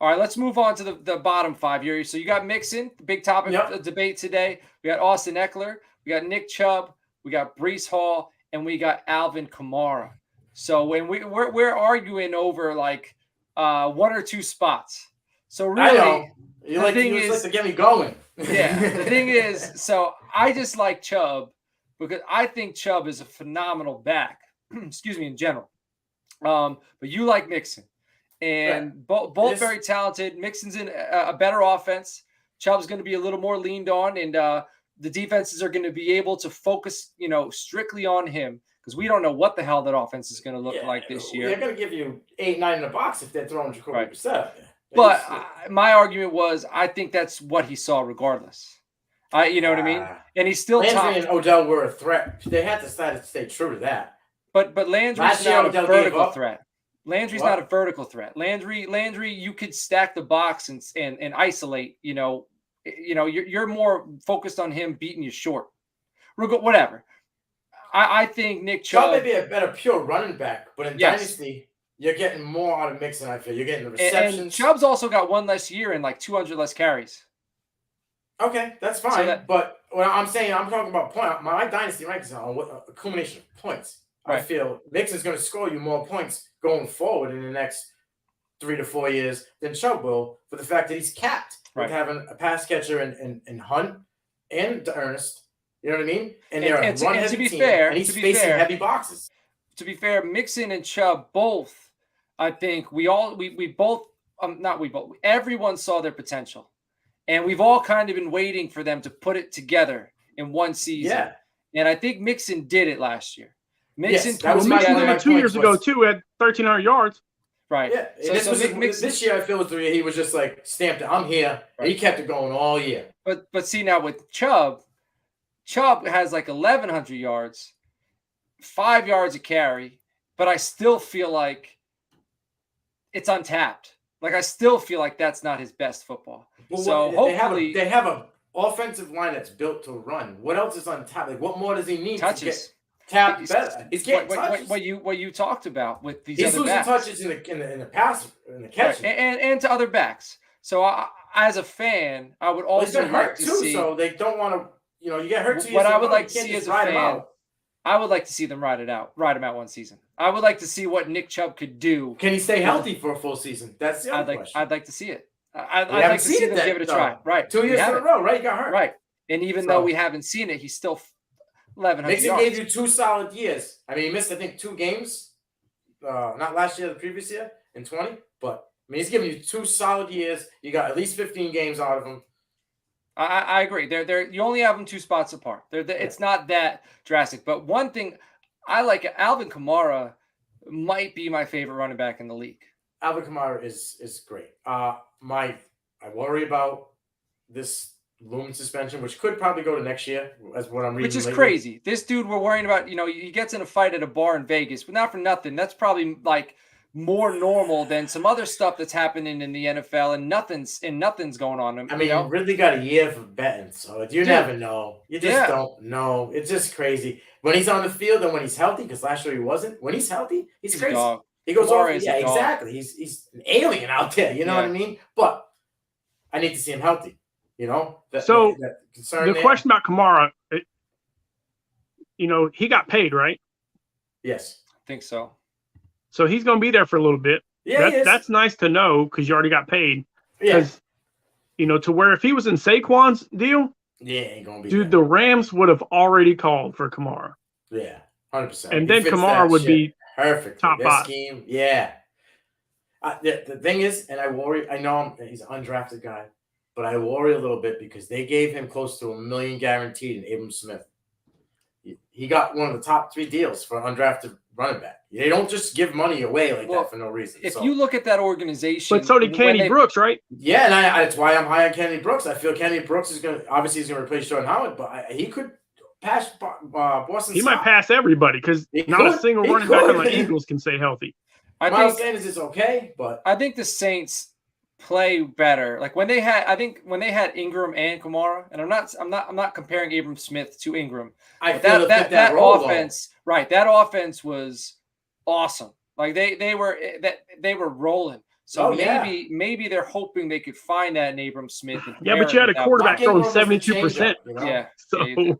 All right, let's move on to the bottom 5 here. So you got Mixon, the big topic of debate today. We got Austin Eckler, we got Nick Chubb, we got Breece Hall, and we got Alvin Kamara. So when we're arguing over like 1 or 2 spots. So really, I know. You like to get me going. Yeah. The thing is, so I just like Chubb because I think Chubb is a phenomenal back. Excuse me, in general. But you like Mixon. And both very talented. Mixon's in a better offense. Chubb's going to be a little more leaned on, and the defenses are going to be able to focus, strictly on him because we don't know what the hell that offense is going to look like this year. They're going to give you 8, 9 in the box if they're throwing Jacoby Brissett. But my argument was I think that's what he saw regardless. You know what I mean? And he's still Landry and Odell were a threat. They had to stay true to that. But Landry's not a vertical threat. Landry's not a vertical threat. Landry, you could stack the box and isolate. You're more focused on him beating you short. Whatever. I think Nick Chubb may be a better pure running back, but in Dynasty, you're getting more out of Mixon. I feel you're getting the receptions. And Chubb's also got 1 less year and like 200 less carries. Okay, that's fine. But what I'm saying, I'm talking about point. My Dynasty rankings are on a culmination of points. Right. I feel Mixon's going to score you more points going forward in the next 3 to 4 years than Chubb will for the fact that he's capped with having a pass catcher in Hunt and Ernest. You know what I mean? And they're a run-heavy team, and he's facing heavy boxes. To be fair, Mixon and Chubb both, I think everyone saw their potential. And we've all kind of been waiting for them to put it together in one season. Yeah. And I think Mixon did it last year. Mixon did it 2 years ago too at 1,300 yards. Right. Yeah. This year I feel was he was just like stamped. I'm here. And he kept it going all year. But see now with Chubb has like 1,100 yards, 5 yards a carry, but I still feel like it's untapped. Like I still feel like that's not his best football. Well, hopefully they have an offensive line that's built to run. What else is untapped? Like what more does he need to get tapped better? He's getting touches. What you talked about with these he's other backs. He's losing touches in the pass, in the catch, and to other backs. So as a fan, I would also like to see. So they don't want to. You get hurt too. What I would like to see as a fan, I would like to see them ride him out 1 season. I would like to see what Nick Chubb could do. Can he stay healthy for a full season? That's the other question. I'd like to see it. I'd like to see them give it a try. Right. 2 years in a row, right? He got hurt. Right. And even though we haven't seen it, he's still 1,100 Mixon yards. gave you 2 solid years. I mean, he missed, I think, 2 games. Not last year, the previous year in 20. But, he's giving you 2 solid years. You got at least 15 games out of him. I agree. You only have them 2 spots apart. It's not that drastic. But one thing I like, Alvin Kamara might be my favorite running back in the league. Alvin Kamara is great. I worry about this looming suspension, which could probably go to next year, as what I'm reading. Which is crazy. This dude we're worrying about, he gets in a fight at a bar in Vegas, but not for nothing. That's probably like more normal than some other stuff that's happening in the NFL, and nothing's going on. You really got a year for betting, so you never know. You just don't know. It's just crazy when he's on the field and when he's healthy. Because last year he wasn't. When he's healthy, he's crazy. He goes off. Yeah, exactly. He's an alien out there. You know what I mean? But I need to see him healthy. The question about Kamara, he got paid, right? Yes, I think so. So he's going to be there for a little bit. Yeah, that's nice to know because you already got paid. Because, to where if he was in Saquon's deal, ain't going to be. Dude, the Rams would have already called for Kamara. Yeah, 100%. And then Kamara would be perfect. Top 5. Scheme. Yeah. The thing is, and I worry, I know he's an undrafted guy, but I worry a little bit because they gave him close to $1 million guaranteed in Abram Smith. He got one of the top 3 deals for an undrafted running back. They don't just give money away like that for no reason. If you look at that organization, but so did Kenny Brooks, right? Yeah, and that's why I'm high on Kenny Brooks. I feel Kenny Brooks is going to replace Jordan Howard, but he could pass Boston. He might pass everybody because not a single running back on the Eagles can stay healthy. Miles Sanders is okay, but I think the Saints play better. Like when they had Ingram and Kamara, and I'm not comparing Abram Smith to Ingram. That offense, right? That offense was awesome. Like they were rolling. So maybe they're hoping they could find that in Abram Smith. And Yeah, but you had a quarterback throwing 72%. Yeah. So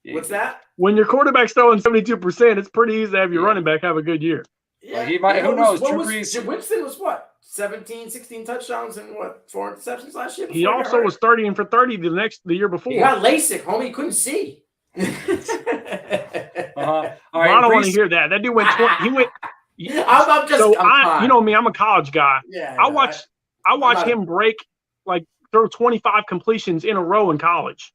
what's that? When your quarterback's throwing 72%, it's pretty easy to have your running back have a good year. Yeah, well, he might. Who knows? Winston was what? 17, 16 touchdowns and what? 4 interceptions last year. He also was 30 and for 30 the year before. He got LASIK, homie. He couldn't see. All right, I don't want to hear that. That dude went 20. He went. I'm just. So you know me. I'm a college guy. Yeah. I watch him throw 25 completions in a row in college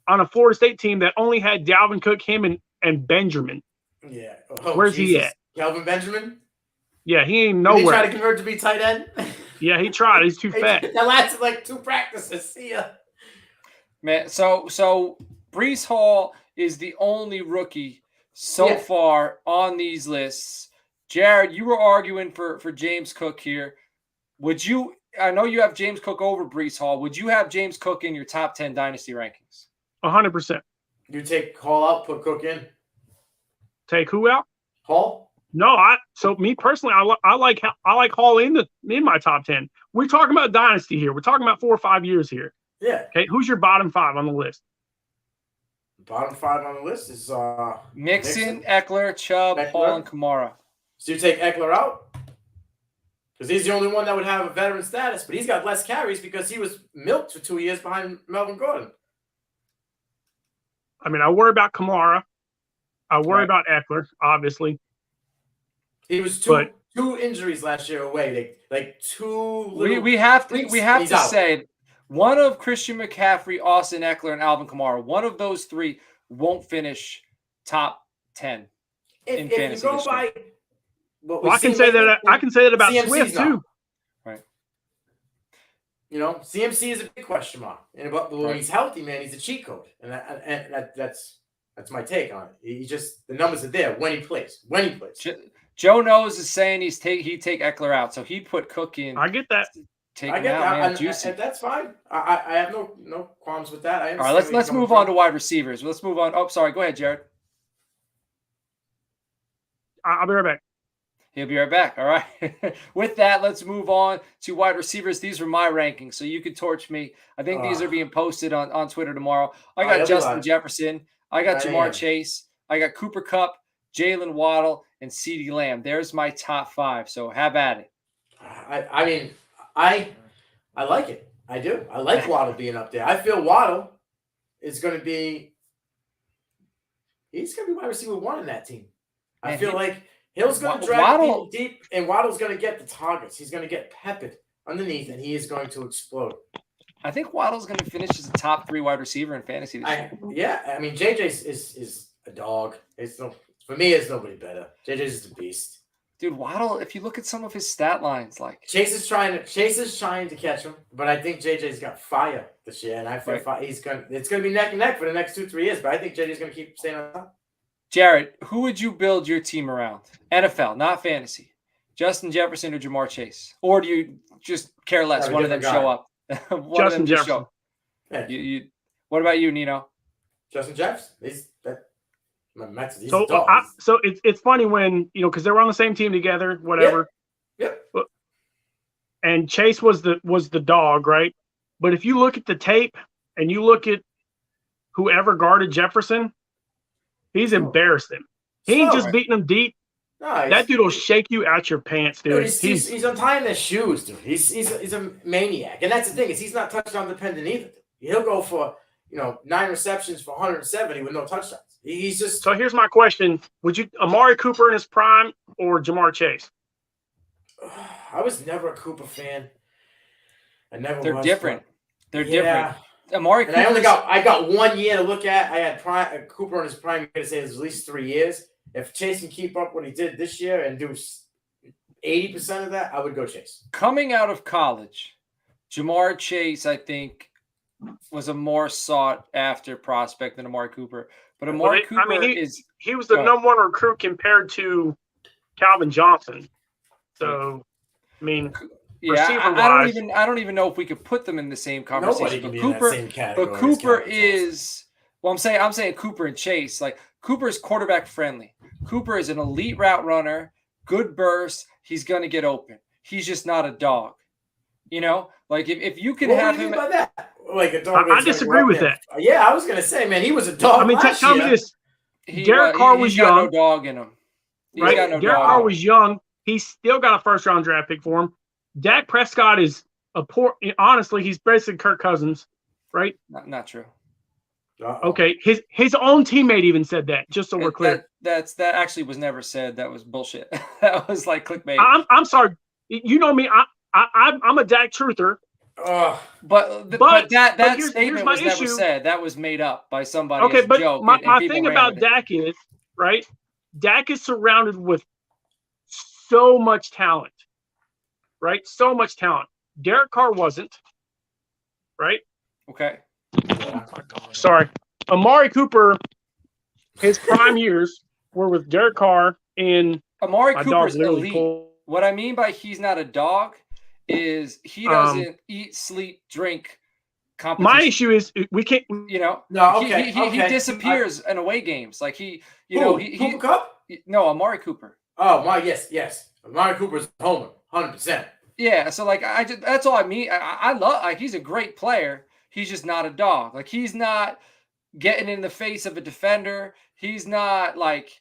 on a Florida State team that only had Dalvin Cook, him, and Benjamin. Yeah. Where's he at? Calvin Benjamin? Yeah, he ain't nowhere. Did he try to convert to be tight end? Yeah, he tried. He's too fat. That lasted like 2 practices. See ya. Man, so Breece Hall is the only rookie so far on these lists. Jared, you were arguing for James Cook here. Would you? I know you have James Cook over Breece Hall. Would you have James Cook in your top 10 dynasty rankings? 100%. You take Hall out, put Cook in. Take who out? Hall. No, so me personally, I like Hall in my top 10. We're talking about dynasty here. We're talking about 4 or 5 years here. Yeah. Okay, who's your bottom 5 on the list? Bottom 5 on the list is Mixon, Eckler, Chubb, Hall, and Kamara. So you take Eckler out because he's the only one that would have a veteran status, but he's got less carries because he was milked for 2 years behind Melvin Gordon. I mean, I worry about Kamara. I worry about Eckler, obviously. He was two injuries last year away. Like two. We have to say one of Christian McCaffrey, Austin Eckler, and Alvin Kamara. One of those 3 won't finish top 10 in fantasy. If you go by, I can say that about CMC's Swift too. Right. You know, CMC is a big question mark, and when he's healthy, man, he's a cheat code, and that's my take on it. He just the numbers are there when he plays. Joe Knows is saying he'd take Eckler out, so he'd put Cook in. I get that. Take him out, man. Juicy. That's fine. I have no qualms with that. All right, let's move on to wide receivers. Let's move on. Oh, sorry. Go ahead, Jared. I'll be right back. He'll be right back. All right. With that, let's move on to wide receivers. These were my rankings, so you can torch me. I think these are being posted on Twitter tomorrow. I got Justin Jefferson. I got Jamar Chase. I got Cooper Kupp, Jalen Waddle, and CeeDee Lamb. There's my top 5. So have at it. I mean, I like it. I do. I like Waddle being up there. I feel Waddle is going to be – he's going to be wide receiver 1 in that team. I feel like Hill's going to drag people deep, and Waddle's going to get the targets. He's going to get peppered underneath, and he is going to explode. I think Waddle's going to finish as a top 3 wide receiver in fantasy this year. Yeah, I mean, JJ is a dog. For me, it's nobody better. JJ's is the beast. Dude, Waddle, if you look at some of his stat lines, like Chase is trying to catch him, but I think JJ's got fire this year, and I feel it's going to be neck and neck for the next 2-3 years, but I think JJ's going to keep staying on top. Jared, who would you build your team around? NFL, not fantasy. Justin Jefferson or Jamar Chase? Or do you just care less? One of them show up. Justin Jefferson. Yeah. What about you, Nino? Justin Jefferson. So it's funny when, because they were on the same team together, whatever. Yep. And Chase was the dog, right? But if you look at the tape and you look at whoever guarded Jefferson, he's embarrassed him. He ain't just beating him deep. No, that dude will shake you out your pants, dude. He's untying their shoes, dude. He's a maniac, and that's the thing is he's not touchdown dependent either. He'll go for 9 receptions for 170 with no touchdowns. He's just. So here's my question: would you Amari Cooper in his prime or Jamar Chase? I was never a Cooper fan. They're different. They're different. Amari Cooper. I got 1 year to look at. I had Cooper in his prime. I'm going to say it's at least 3 years. If Chase can keep up what he did this year and do 80% of that, I would go Chase. Coming out of college, Jamar Chase, I think, was a more sought-after prospect than Amari Cooper. But Amari Cooper he was the number 1 recruit compared to Calvin Johnson. So, I mean, I don't even know if we could put them in the same conversation. Nobody can be in that same category. But Cooper is. Well, I'm saying Cooper and Chase. Like Cooper is quarterback friendly. Cooper is an elite route runner, good burst. He's going to get open. he's just not a dog. You know, like if you can What have do you him. mean by that? Like a dog. I disagree with that. Yeah, I was gonna say, man, he was a dog. I mean, last tell me year. this. Derek Carr was he's got young. no dog in him. He's Right? got no Derek dog. Carr was young. He still got a first-round draft pick for him. Dak Prescott is a poor. Honestly, he's basically Kirk Cousins, right? Not true. Uh-oh. Okay, his own teammate even said that. Just so we're clear. That actually was never said. That was bullshit. That was like clickbait. I'm sorry. You know me. I'm a Dak truther. But that statement was never said. That was made up by somebody. Okay, as a but joke, my and thing ran about with it. Dak is, right? Dak is surrounded with so much talent, right? So much talent. Derek Carr wasn't, right? Okay. Sorry. Amari Cooper, his prime years were with Derek Carr and Amari my Cooper's dog literally elite. pulled- What I mean by he's not a dog is he doesn't eat, sleep, drink competition. My issue is we can't. You know, No, okay, he disappears in away games. Like Cooper Kupp? No, Amari Cooper. Oh my, yes. Amari Cooper's a homer, 100%. Yeah, so like that's all I mean. I love, like, he's a great player. He's just not a dog. Like, he's not getting in the face of a defender. He's not like,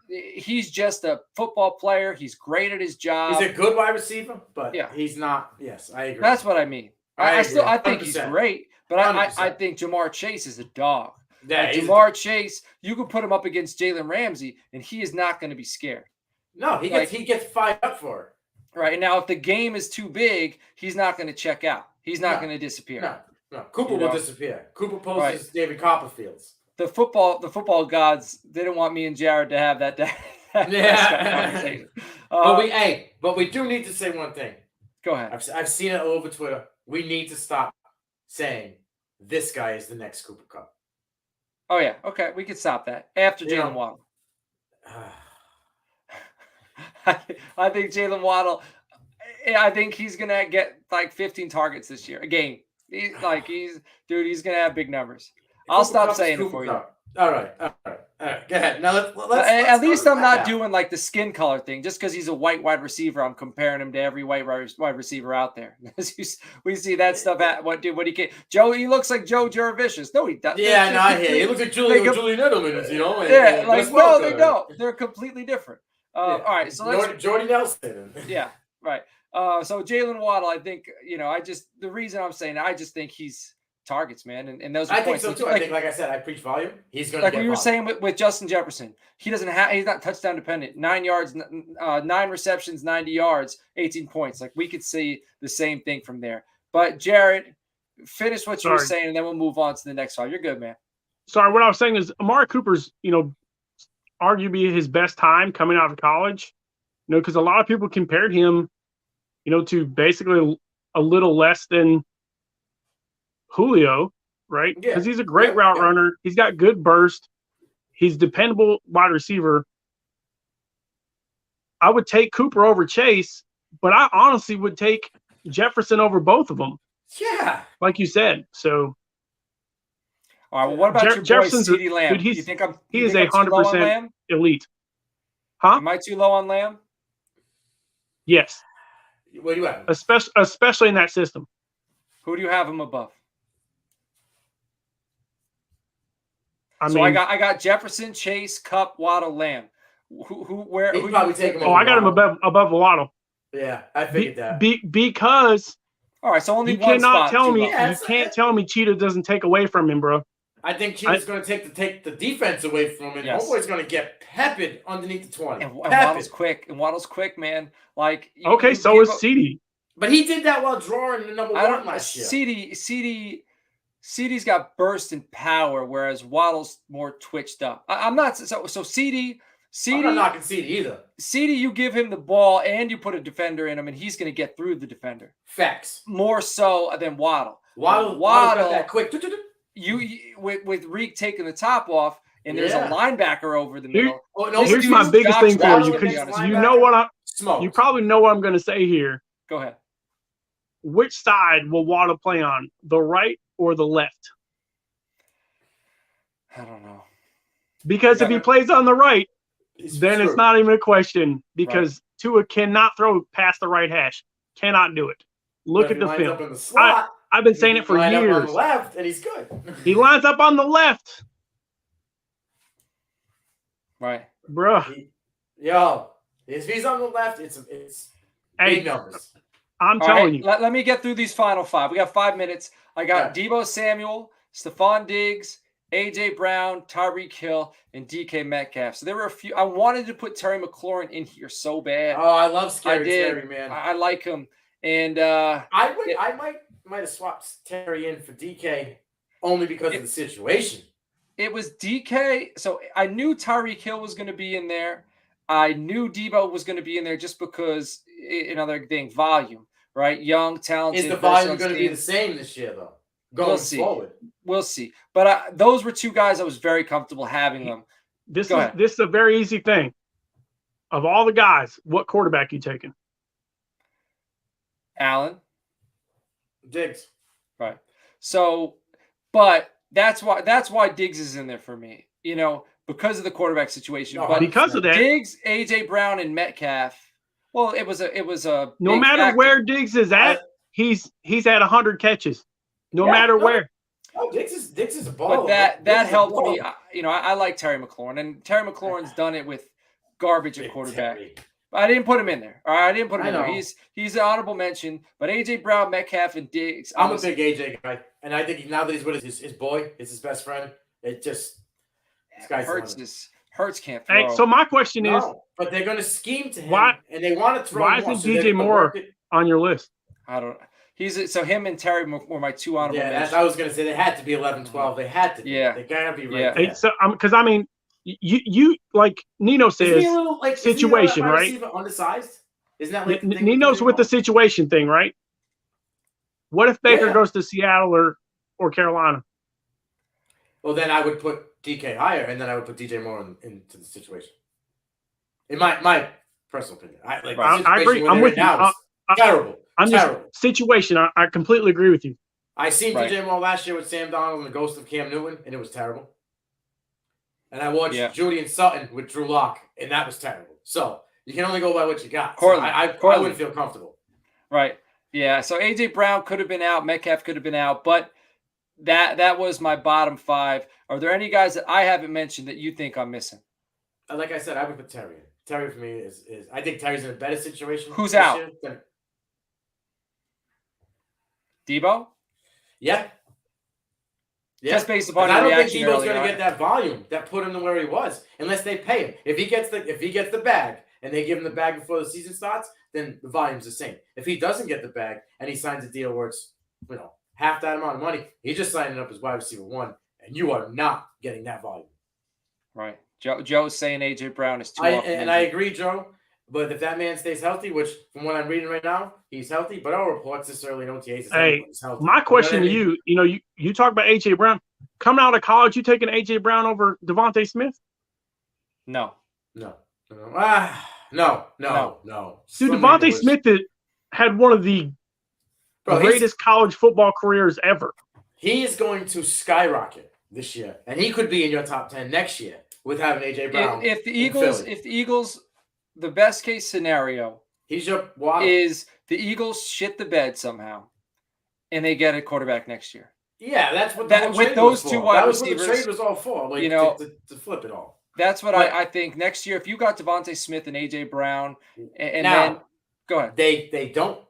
he's just a football player. He's great at his job. He's a good wide receiver, but Yeah. he's not. Yes, I agree. That's what I mean. I think he's 100%. great, but I 100%. think Jamar Chase is a dog. Yeah, Like, he's a Jamar Chase, you could put him up against Jalen Ramsey, and he is not going to be scared. No, he gets fired up for it. Right. And now if the game is too big, he's not going to check out. He's not going to disappear. No. Cooper will disappear. Cooper poses Right. David Copperfields. The football gods didn't want me and Jared to have that conversation. But we do need to say one thing. Go ahead. I've seen it all over Twitter. We need to stop saying this guy is the next Cooper Kupp. Oh yeah. Okay. We can stop that after Jalen Waddle. I think Jalen Waddle. I think he's gonna get like 15 targets this year a game. He's gonna have big numbers. I'll stop saying it for you. All right. Go ahead. Now let's at least I'm not doing like the skin color thing. Just because he's a white wide receiver, I'm comparing him to every white wide receiver out there. We see that stuff at what he can. Joe, he looks like Joe Jurevicius. No, he doesn't. Yeah, no, I hear you. He looks like Julian Edelman, you know. No, they don't. They're completely different. All right, so let's Jordy Nelson. Yeah, right. So Jalen Waddle, I think, the reason I'm saying I just think he's targets, man, and those are I points. think so too. I think, like I said, I preach volume. He's going to like we were saying with Justin Jefferson. He's not touchdown dependent. 9 yards, 9 receptions, 90 yards, 18 points. Like, we could see the same thing from there. But Jared, finish what you were saying, and then we'll move on to the next one. You're good, man. Sorry, what I was saying is Amari Cooper's, arguably his best time coming out of college. Because a lot of people compared him, to basically a little less than Julio, right? Because he's a great route runner. He's got good burst. He's dependable wide receiver. I would take Cooper over Chase, but I honestly would take Jefferson over both of them. Yeah. Like you said. So. All right. Well, what about your boy Jefferson's CeeDee Lamb? Dude, he is 100% elite. Huh? Am I too low on Lamb? Yes. Where do you have him? Especially in that system. Who do you have him above? I got Jefferson, Chase, Kupp, Waddle, Lamb. Where? He'd probably take him. I got him above Waddle. Yeah, I figured that. Because. All right, so only you one cannot spot. Tell me. You can't tell me Cheetah doesn't take away from him, bro. I think Cheetah's going to take the defense away from him. Yes. Homeboy's going to get peppered underneath the 20. And Waddle's quick. Man. Like, okay, so is CeeDee. But he did that while drawing the number one last year. CeeDee's got burst and power, whereas Waddle's more twitched up. I'm not so CeeDee. I'm not knocking CeeDee either. CeeDee, you give him the ball and you put a defender in him, and he's going to get through the defender. Facts. More so than Waddle. Waddle got that quick. With Reid taking the top off, and there's a linebacker over the middle. Here's my biggest thing for you, because you probably know what I'm going to say here. Go ahead. Which side will Waddle play on, the right or the left? I don't know. Because if he plays on the right, then it's not even a question because Tua cannot throw past the right hash. Cannot do it. Look at the film. In the slot, I've been saying it for years. Up on the left, and he's good. He lines up on the left. Right. Bruh. If he's on the left, it's hey, big numbers. I'm telling you. Let me get through these final 5. We got 5 minutes. I got Deebo Samuel, Stephon Diggs, A.J. Brown, Tyreek Hill, and DK Metcalf. So there were a few. I wanted to put Terry McLaurin in here so bad. Oh, I love Terry, man. I like him. And I might have swapped Terry in for DK only because of the situation. It was DK. So I knew Tyreek Hill was going to be in there. I knew Deebo was going to be in there just because another thing, volume, right? Young, talented. Is the volume going to be the same this year, though? Going forward. We'll see. But those were 2 guys I was very comfortable having them. This is a very easy thing. Of all the guys, what quarterback you taking? Allen. Diggs. Right. So, but that's why Diggs is in there for me. Because of the quarterback situation. But because of that, Diggs, A.J. Brown, and Metcalf. Well, it was a no matter where Diggs is at, he's had 100 catches. No matter where. Oh, Diggs is a ball. But that helped me. I like Terry McLaurin, and Terry McLaurin's done it with garbage at quarterback. I didn't put him in there. All right, I didn't put him in there. He's an honorable mention. But A.J. Brown, Metcalf, and Diggs. I'm a big A.J. guy, and I think now that he's with his boy, it's his best friend. It just Hurts can't throw. Hey, so my question is, but they're going to scheme to him, why, and they want to throw. Why isn't DJ Moore on your list? I don't. So him and Terry were my 2 honorable mentions. I was going to say they had to be 11-12. They had to be. Yeah. They got to be right. Yeah. There. So because I mean, you like Nino says, situation, right? Undersized. Isn't that like Nino's with the situation thing, right? What if Baker goes to Seattle or Carolina? Well, then I would put DK higher, and then I would put DJ Moore into the situation. In my personal opinion, I agree. I'm with you. Terrible. Situation. I completely agree with you. I seen DJ Moore last year with Sam Darnold and the ghost of Cam Newton, and it was terrible. And I watched Julian Sutton with Drew Lock, and that was terrible. So you can only go by what you got. So I wouldn't feel comfortable. Right. Yeah. So A.J. Brown could have been out. Metcalf could have been out. But that was my bottom 5. Are there any guys that I haven't mentioned that you think I'm missing? Like I said, I would put Terry in. Terry for me is I think Terry's in a better situation. Who's out? Debo? Yeah. Just based upon I your don't think reaction Debo's going to get that volume that put him to where he was, unless they pay him. If he gets the bag and they give him the bag before the season starts, then the volume's the same. If he doesn't get the bag and he signs a deal where it's half that amount of money, he's just signing up as wide receiver 1, and you are not getting that volume. Right. Joe's saying A.J. Brown is too often. And I agree, Joe. But if that man stays healthy, which from what I'm reading right now, he's healthy. But our reports this early in OTAs he's healthy. My question to you, you talk about A.J. Brown. Coming out of college, you taking A.J. Brown over Devonta Smith? No. No. Dude, So Devonta Smith had one of the greatest college football careers ever. He is going to skyrocket this year, and he could be in your top 10 next year with having A.J. Brown. If the Eagles, the best case scenario is the Eagles shit the bed somehow, and they get a quarterback next year. Yeah, that's what with those 2 wide receivers. That was what the trade was all for. To flip it all. That's what I think next year. If you got Devonta Smith and A.J. Brown, and then go ahead. They don't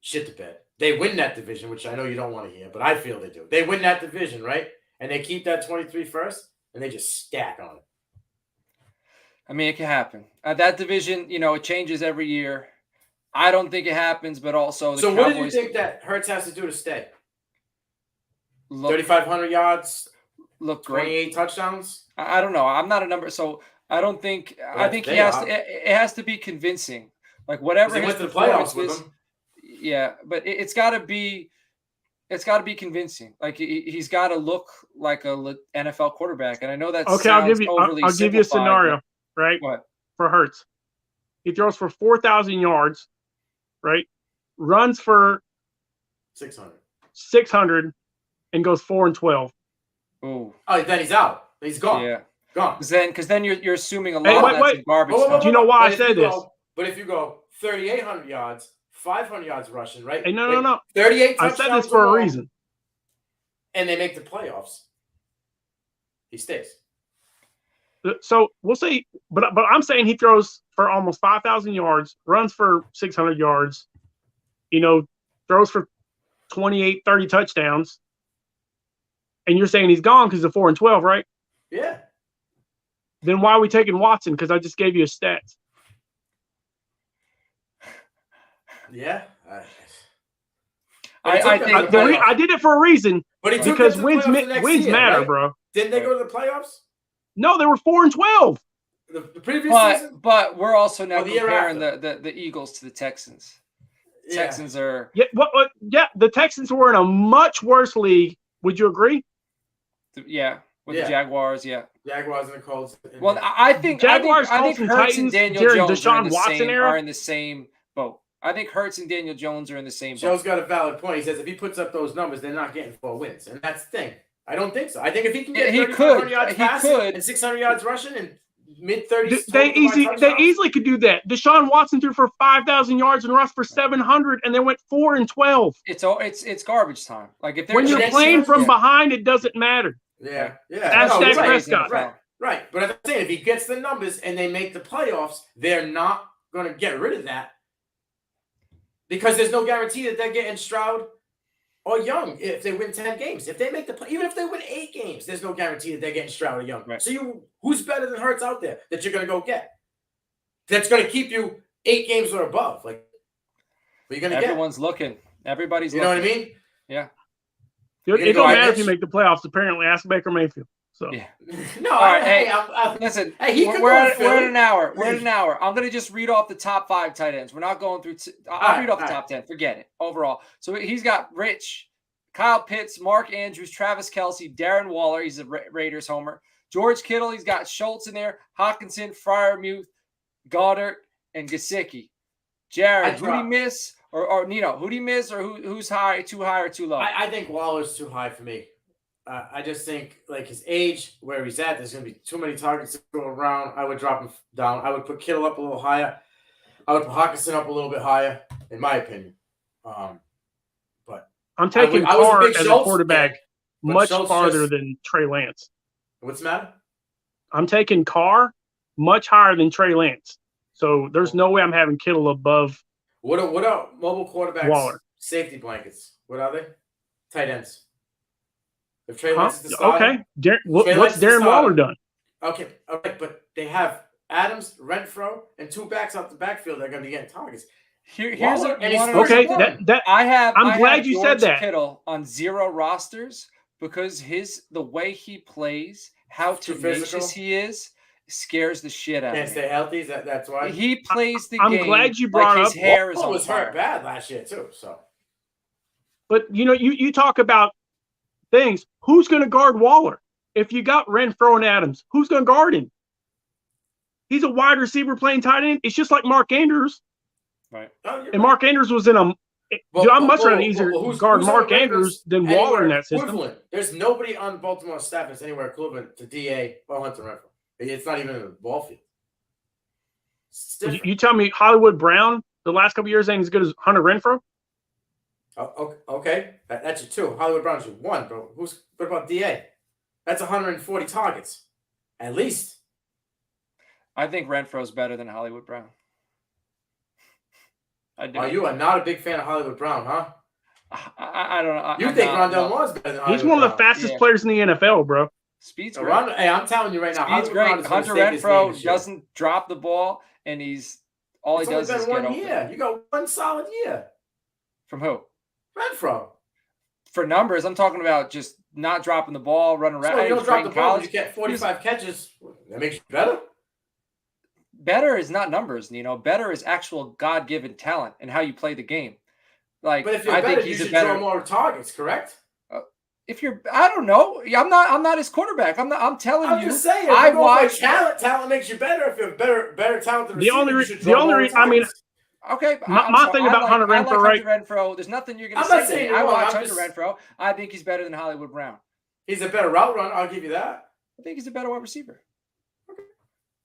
shit the bed. They win that division, which I know you don't want to hear, but I feel they do. They win that division, right? And they keep that 23 first, and they just stack on it. I mean, it can happen. That division, it changes every year. I don't think it happens, but also So what do you think that Hurts has to do to stay? 3,500 yards, look great, 28 touchdowns. I don't know. I'm not a number, so I don't think. I think he has to. It has to be convincing. Like whatever. He went to the playoffs with him. Yeah, but it's got to be. It's got to be convincing. Like he's got to look like a NFL quarterback, and I know that's okay. I'll give you a scenario, right? What for Hurts? He throws for 4,000 yards, right? Runs for 600, and goes 4-12. Oh, then he's out. He's gone. Yeah. Gone. Because then you're assuming a Hey, lot wait, of that's wait. in garbage Whoa, whoa, time. Do you know why I But if said you this? go- But if you go 3,800 yards, 500 yards rushing, right? Hey, no. 38 I touchdowns said this for a overall, reason. and they make the playoffs. He stays. So we'll see. But I'm saying he throws for almost 5,000 yards, runs for 600 yards, throws for 28, 30 touchdowns. And you're saying he's gone because of 4-12, right? Yeah. Then why are we taking Watson? Because I just gave you his stats. Yeah. I did it for a reason. But he took Because them to the playoffs the next wins year, matter, right? bro. Didn't they go to the playoffs? No, they were 4-12. The previous season? But we're also now Or the year comparing the Eagles to the Texans. Yeah. Texans are Yeah, yeah, the Texans were in a much worse league. Would you agree? with the Yeah. Jaguars, yeah. Jaguars and the Colts. Well, I think Jaguars, I Colts, think and Hurts and Titans Daniel during Jones are in Deshaun the Watson same era? are in the same boat. I think Hurts and Daniel Jones are in the same Joe's boat. got a valid point. He says if he puts up those numbers, they're not getting 4 wins. And that's the thing. I don't think so. I think if he can get 3,500 yards passing and 600 yards rushing and mid-30s. They easily could do that. Deshaun Watson threw for 5,000 yards and rushed for 700, and they went 4-12. It's garbage time. Like if When you're playing from behind, it doesn't matter. Yeah. That's Dak Prescott. Right. But I'm saying if he gets the numbers and they make the playoffs, they're not going to get rid of that because there's no guarantee that they're getting Stroud or Young if they win 10 games. If they make even if they win 8 games, there's no guarantee that they're getting Stroud or Young. Right. So who's better than Hurts out there that you're going to go get? That's going to keep you 8 games or above. Like, what are you going to get? Everyone's looking. Everybody's You know looking. what I mean? Yeah. It don't matter if you make the playoffs. Apparently, ask Baker Mayfield. So Yeah. No, All right, hey, listen. Hey, We're at an hour. We're at an hour. I'm gonna just read off the top 5 tight ends. We're not going through. I'll read off the top 10. Forget it. Overall, so he's got Rich, Kyle Pitts, Mark Andrews, Travis Kelce, Darren Waller. He's a Raiders homer. George Kittle. He's got Schultz in there. Hawkinson, Freiermuth, Goddard, and Gesicki. Jared, who do you miss? Or Nino, who do you miss? Or who's high, too high, or too low? I think Waller's too high for me. I just think like his age, where he's at, there's going to be too many targets to go around. I would drop him down. I would put Kittle up a little higher. I would put Hawkinson up a little bit higher, in my opinion. But I'm taking Carr as a quarterback much farther than Trey Lance. What's the matter? I'm taking Carr much higher than Trey Lance. So there's no way I'm having Kittle above. What are mobile quarterbacks? Waller. Safety blankets. What are they? Tight ends. If Trey Lance is the starter, okay. What's Darren Waller done? Okay, but they have Adams, Renfro, and 2 backs out the backfield that are going to be getting targets. Here's I'm glad you said that. Kittle on 0 rosters because the way he plays, how tenacious he is, scares the shit out of me. Can't stay healthy. That's why he plays the game. I'm glad you brought like up. His hair is Waller on was fire. hurt bad last year too. So, but you talk about things. Who's going to guard Waller? If you got Renfro and Adams, who's going to guard him? He's a wide receiver playing tight end. It's just like Mark Andrews. Right. And Mark Andrews was in a. I'm much rather easier guard Mark Andrews than Waller in that system. Equivalent. There's nobody on Baltimore staff that's anywhere equivalent to DA or Hunter Renfro. It's not even in the ball field. You tell me Hollywood Brown the last couple of years ain't as good as Hunter Renfro? Oh, okay. That's your 2. Hollywood Brown's your 1, bro. What about DA? That's 140 targets. At least. I think Renfro's better than Hollywood Brown. I do. You are not a big fan of Hollywood Brown, huh? I don't know. You think Rondell Moore's better than Hollywood He's one of the fastest players in the NFL, bro. Speed's great. Hey, I'm telling you right now. Speed's great. Hunter Renfro doesn't drop the ball, and all he does is get open. Year. You got 1 solid year. From who? Renfro. For numbers, I'm talking about just not dropping the ball, running around. So you don't drop the ball, you get 45 catches. That makes you better? Better is not numbers, Nino. Better is actual God-given talent and how you play the game. Like, but if you're I better, think he's you should a better draw more targets, correct? I don't know. I'm not his quarterback. I'm telling you. I'm just saying. I watch talent makes you better. If you're better talent than the only reason, I mean, okay. My thing about Hunter Renfro, right? Hunter Renfro. There's nothing you're going to say. I watch Hunter Renfro. I think he's better than Hollywood Brown. He's a better route runner. I'll give you that. I think he's a better wide receiver.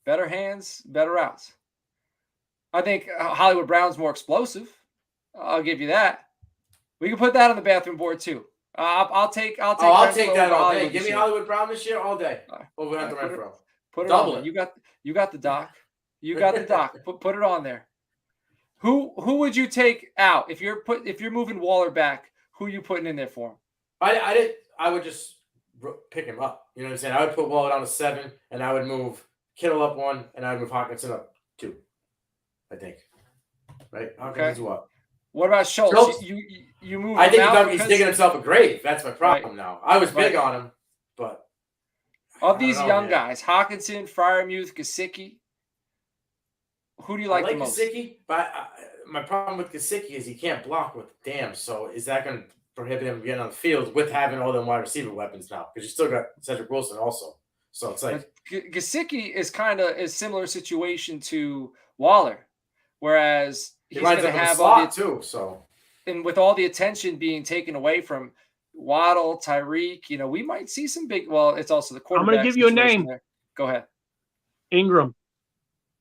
better hands, better routes. I think Hollywood Brown's more explosive. I'll give you that. We can put that on the bathroom board too. I'll take that over all day. Hollywood Give this me year. Hollywood Brown this year all day. Over Hunter Right, Renfrow. Put it Double on. it. You got the doc. You got the doc. Put it on there. Who would you take out if you're moving Waller back? Who are you putting in there for him? I would just pick him up. You know what I'm saying? I would put Waller down to 7, and I would move Kittle up 1, and I would move Hawkinson up 2. I think. Right? Hawkinson's what? What about Schultz? Schultz? You move. I think him he's digging himself a grave. That's my problem now. I was big on him, but of these young guys, Hawkinson, Freiermuth, Gesicki. Who do you like the most? Gesicki, but my problem with Gesicki is he can't block with damn. So is that going to prohibit him from getting on the field with having all them wide receiver weapons now? Because you still got Cedric Wilson also. So it's like Gesicki is kind of a similar situation to Waller, whereas he's going to have all the too. So and with all the attention being taken away from Waddle, Tyreek, we might see some big. Well, it's also the quarterback. I'm going to give you a name. There. Go ahead. Ingram.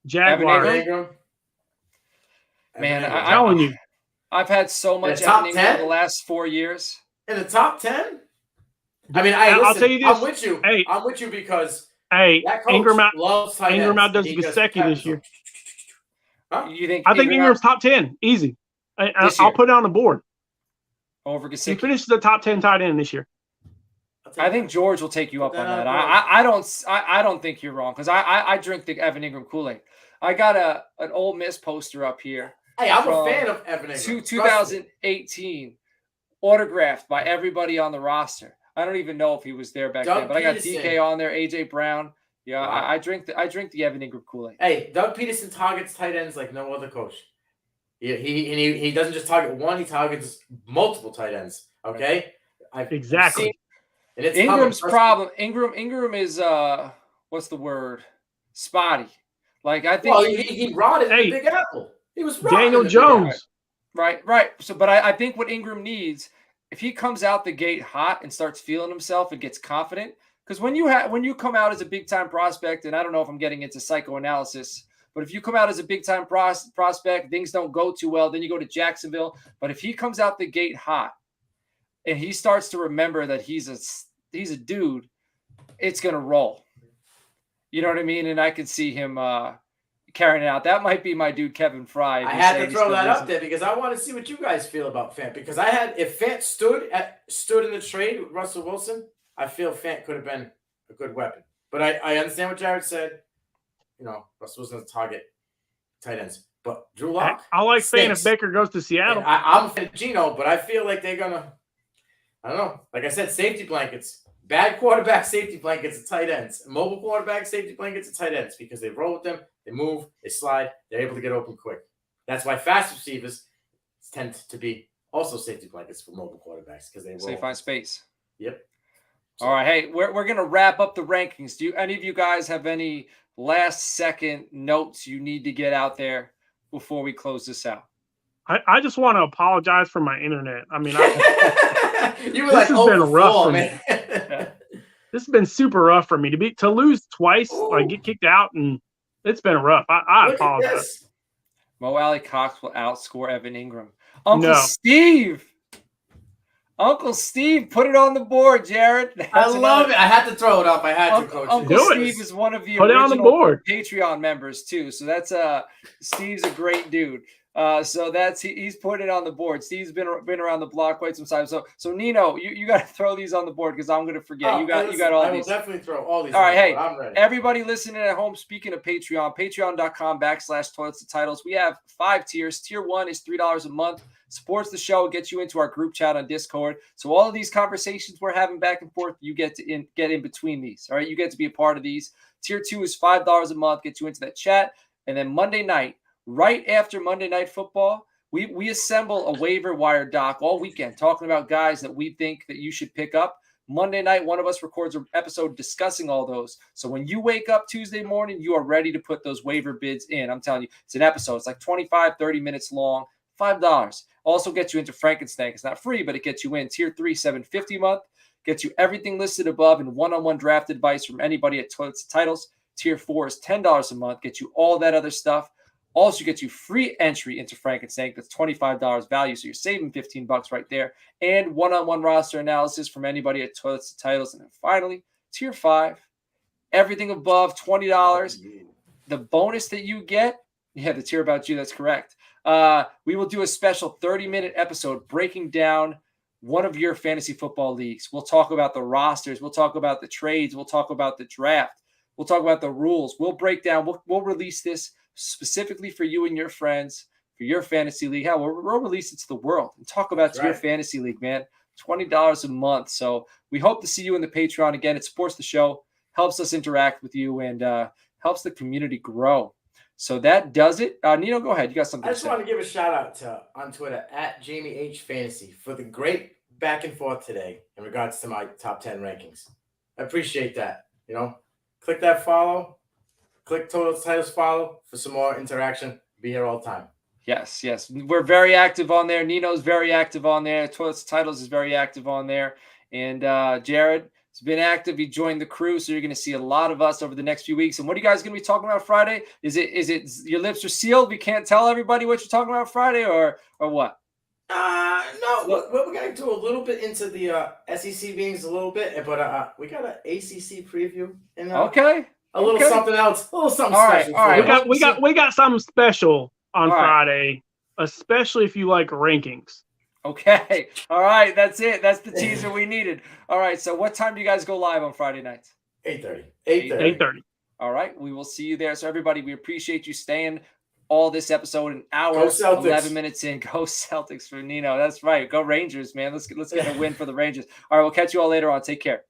Jaguars. Ingram. Man, I'm telling you. I've had so much Evan Ingram the last 4 years. In the top 10? I mean, I'll tell you this. I'm with you. Hey, I'm with you because Ingram loves tight Ingram ends. outdoes Gesicki this year. Huh? You think? I think Ingram's top 10, easy. I'll put it on the board. Over Gesicki. He finished the top 10 tight end this year. I think George will take you up on that. I don't think you're wrong because I drink the Evan Ingram Kool-Aid. I got an Ole Miss poster up here. Hey, I'm a fan of Evan Ingram. 2018, autographed by everybody on the roster. I don't even know if he was there back then, but I got DK on there, AJ Brown. Yeah, wow. I drink the Evan Ingram Kool-Aid. Hey, Doug Peterson targets tight ends like no other coach. He doesn't just target one; he targets multiple tight ends. Okay, exactly. Ingram's problem. Ingram is what's the word? Spotty. Like I think he rotted the Big Apple. He was Daniel Jones. Right. So, but I think what Ingram needs, if he comes out the gate hot and starts feeling himself and gets confident, because when you come out as a big time prospect, and I don't know if I'm getting into psychoanalysis, but if you come out as a big time prospect, things don't go too well, then you go to Jacksonville. But if he comes out the gate hot and he starts to remember that he's a dude, it's gonna roll. You know what I mean? And I could see him carrying it out. That might be my dude Kevin Fry. I had to throw that up there because I want to see what you guys feel about Fant. Because if Fant stood in the trade with Russell Wilson, I feel Fant could have been a good weapon. But I understand what Jared said. Russell Wilson's a target tight ends. But Drew Lock, I like Fant if Baker goes to Seattle. I'm a fan of Geno, but I feel like they're gonna. I don't know. Like I said, safety blankets. Bad quarterback safety blankets at tight ends. Mobile quarterback safety blankets at tight ends because they roll with them, they move, they slide, they're able to get open quick. That's why fast receivers tend to be also safety blankets for mobile quarterbacks because they roll. So they find space. Yep. All right. Hey, we're going to wrap up the rankings. Do any of you guys have any last second notes you need to get out there before we close this out? I just want to apologize for my internet. I mean, you were this has been rough for me. This has been super rough for me to lose twice, like get kicked out, and it's been rough. I apologize. Mo Alley Cox will outscore Evan Ingram. Uncle Steve, put it on the board, Jared. I love it. I had to throw it up. I had to, Coach. Uncle Steve is one of the put it on the board. Patreon members too. So that's Steve's a great dude. So that's he's put it on the board. Steve's been around the block quite some time. So Nino, you got to throw these on the board because I'm going to forget. You got all these. I will definitely throw all these. All right, hey, I'm ready. Everybody listening at home. Speaking of Patreon, patreon.com/toilets to titles. We have 5 tiers. Tier 1 is $3 a month. Supports the show, gets you into our group chat on Discord. So all of these conversations we're having back and forth, you get to get in between these. All right, you get to be a part of these. Tier 2 is $5 a month, gets you into that chat. And then Monday night, right after Monday Night Football, we assemble a waiver wire doc all weekend talking about guys that we think that you should pick up. Monday night, one of us records an episode discussing all those. So when you wake up Tuesday morning, you are ready to put those waiver bids in. I'm telling you, it's an episode. It's like 25, 30 minutes long, $5. Also gets you into Frankenstein. It's not free, but it gets you in. Tier 3, $7.50 a month. Gets you everything listed above and one-on-one draft advice from anybody at Toilets to Titles. Tier 4 is $10 a month, gets you all that other stuff. Also gets you free entry into Frank and Stank. That's $25 value. So you're saving $15 right there. And one-on-one roster analysis from anybody at Toilets to Titles. And then finally, Tier 5, everything above $20. The bonus that you get, the tier about you, that's correct. We will do a special 30-minute episode breaking down one of your fantasy football leagues. We'll talk about the rosters. We'll talk about the trades. We'll talk about the draft. We'll talk about the rules. We'll break down. We'll release this specifically for you and your friends, for your fantasy league. Hell, we'll release it to the world and talk about your fantasy league, man. $20 a month. So we hope to see you in the Patreon. Again, it supports the show, helps us interact with you, and helps the community grow. So that does it. Nino, go ahead. You got something I just want to give a shout out to on Twitter at Jamie H Fantasy for the great back and forth today in regards to my top 10 rankings. I appreciate that. Click that follow, click Total Titles follow for some more interaction. Be here all the time. Yes. We're very active on there. Nino's very active on there. Toilets Titles is very active on there. And Jarod has been active. He joined the crew, so you're going to see a lot of us over the next few weeks. And what are you guys going to be talking about Friday? Is it your lips are sealed? We can't tell everybody what you're talking about Friday, or what? No, we're going to do a little bit into the SEC meetings a little bit, but we got an ACC preview and a little something else, a little something special. All right, we got something special on Friday, especially if you like rankings. Okay. All right. That's it. That's the teaser we needed. All right. So what time do you guys go live on Friday nights? 8:30. All right. We will see you there. So everybody, we appreciate you staying all this episode, an hour, 11 minutes in. Go Celtics for Nino. That's right. Go Rangers, man. Let's get a win for the Rangers. All right. We'll catch you all later on. Take care.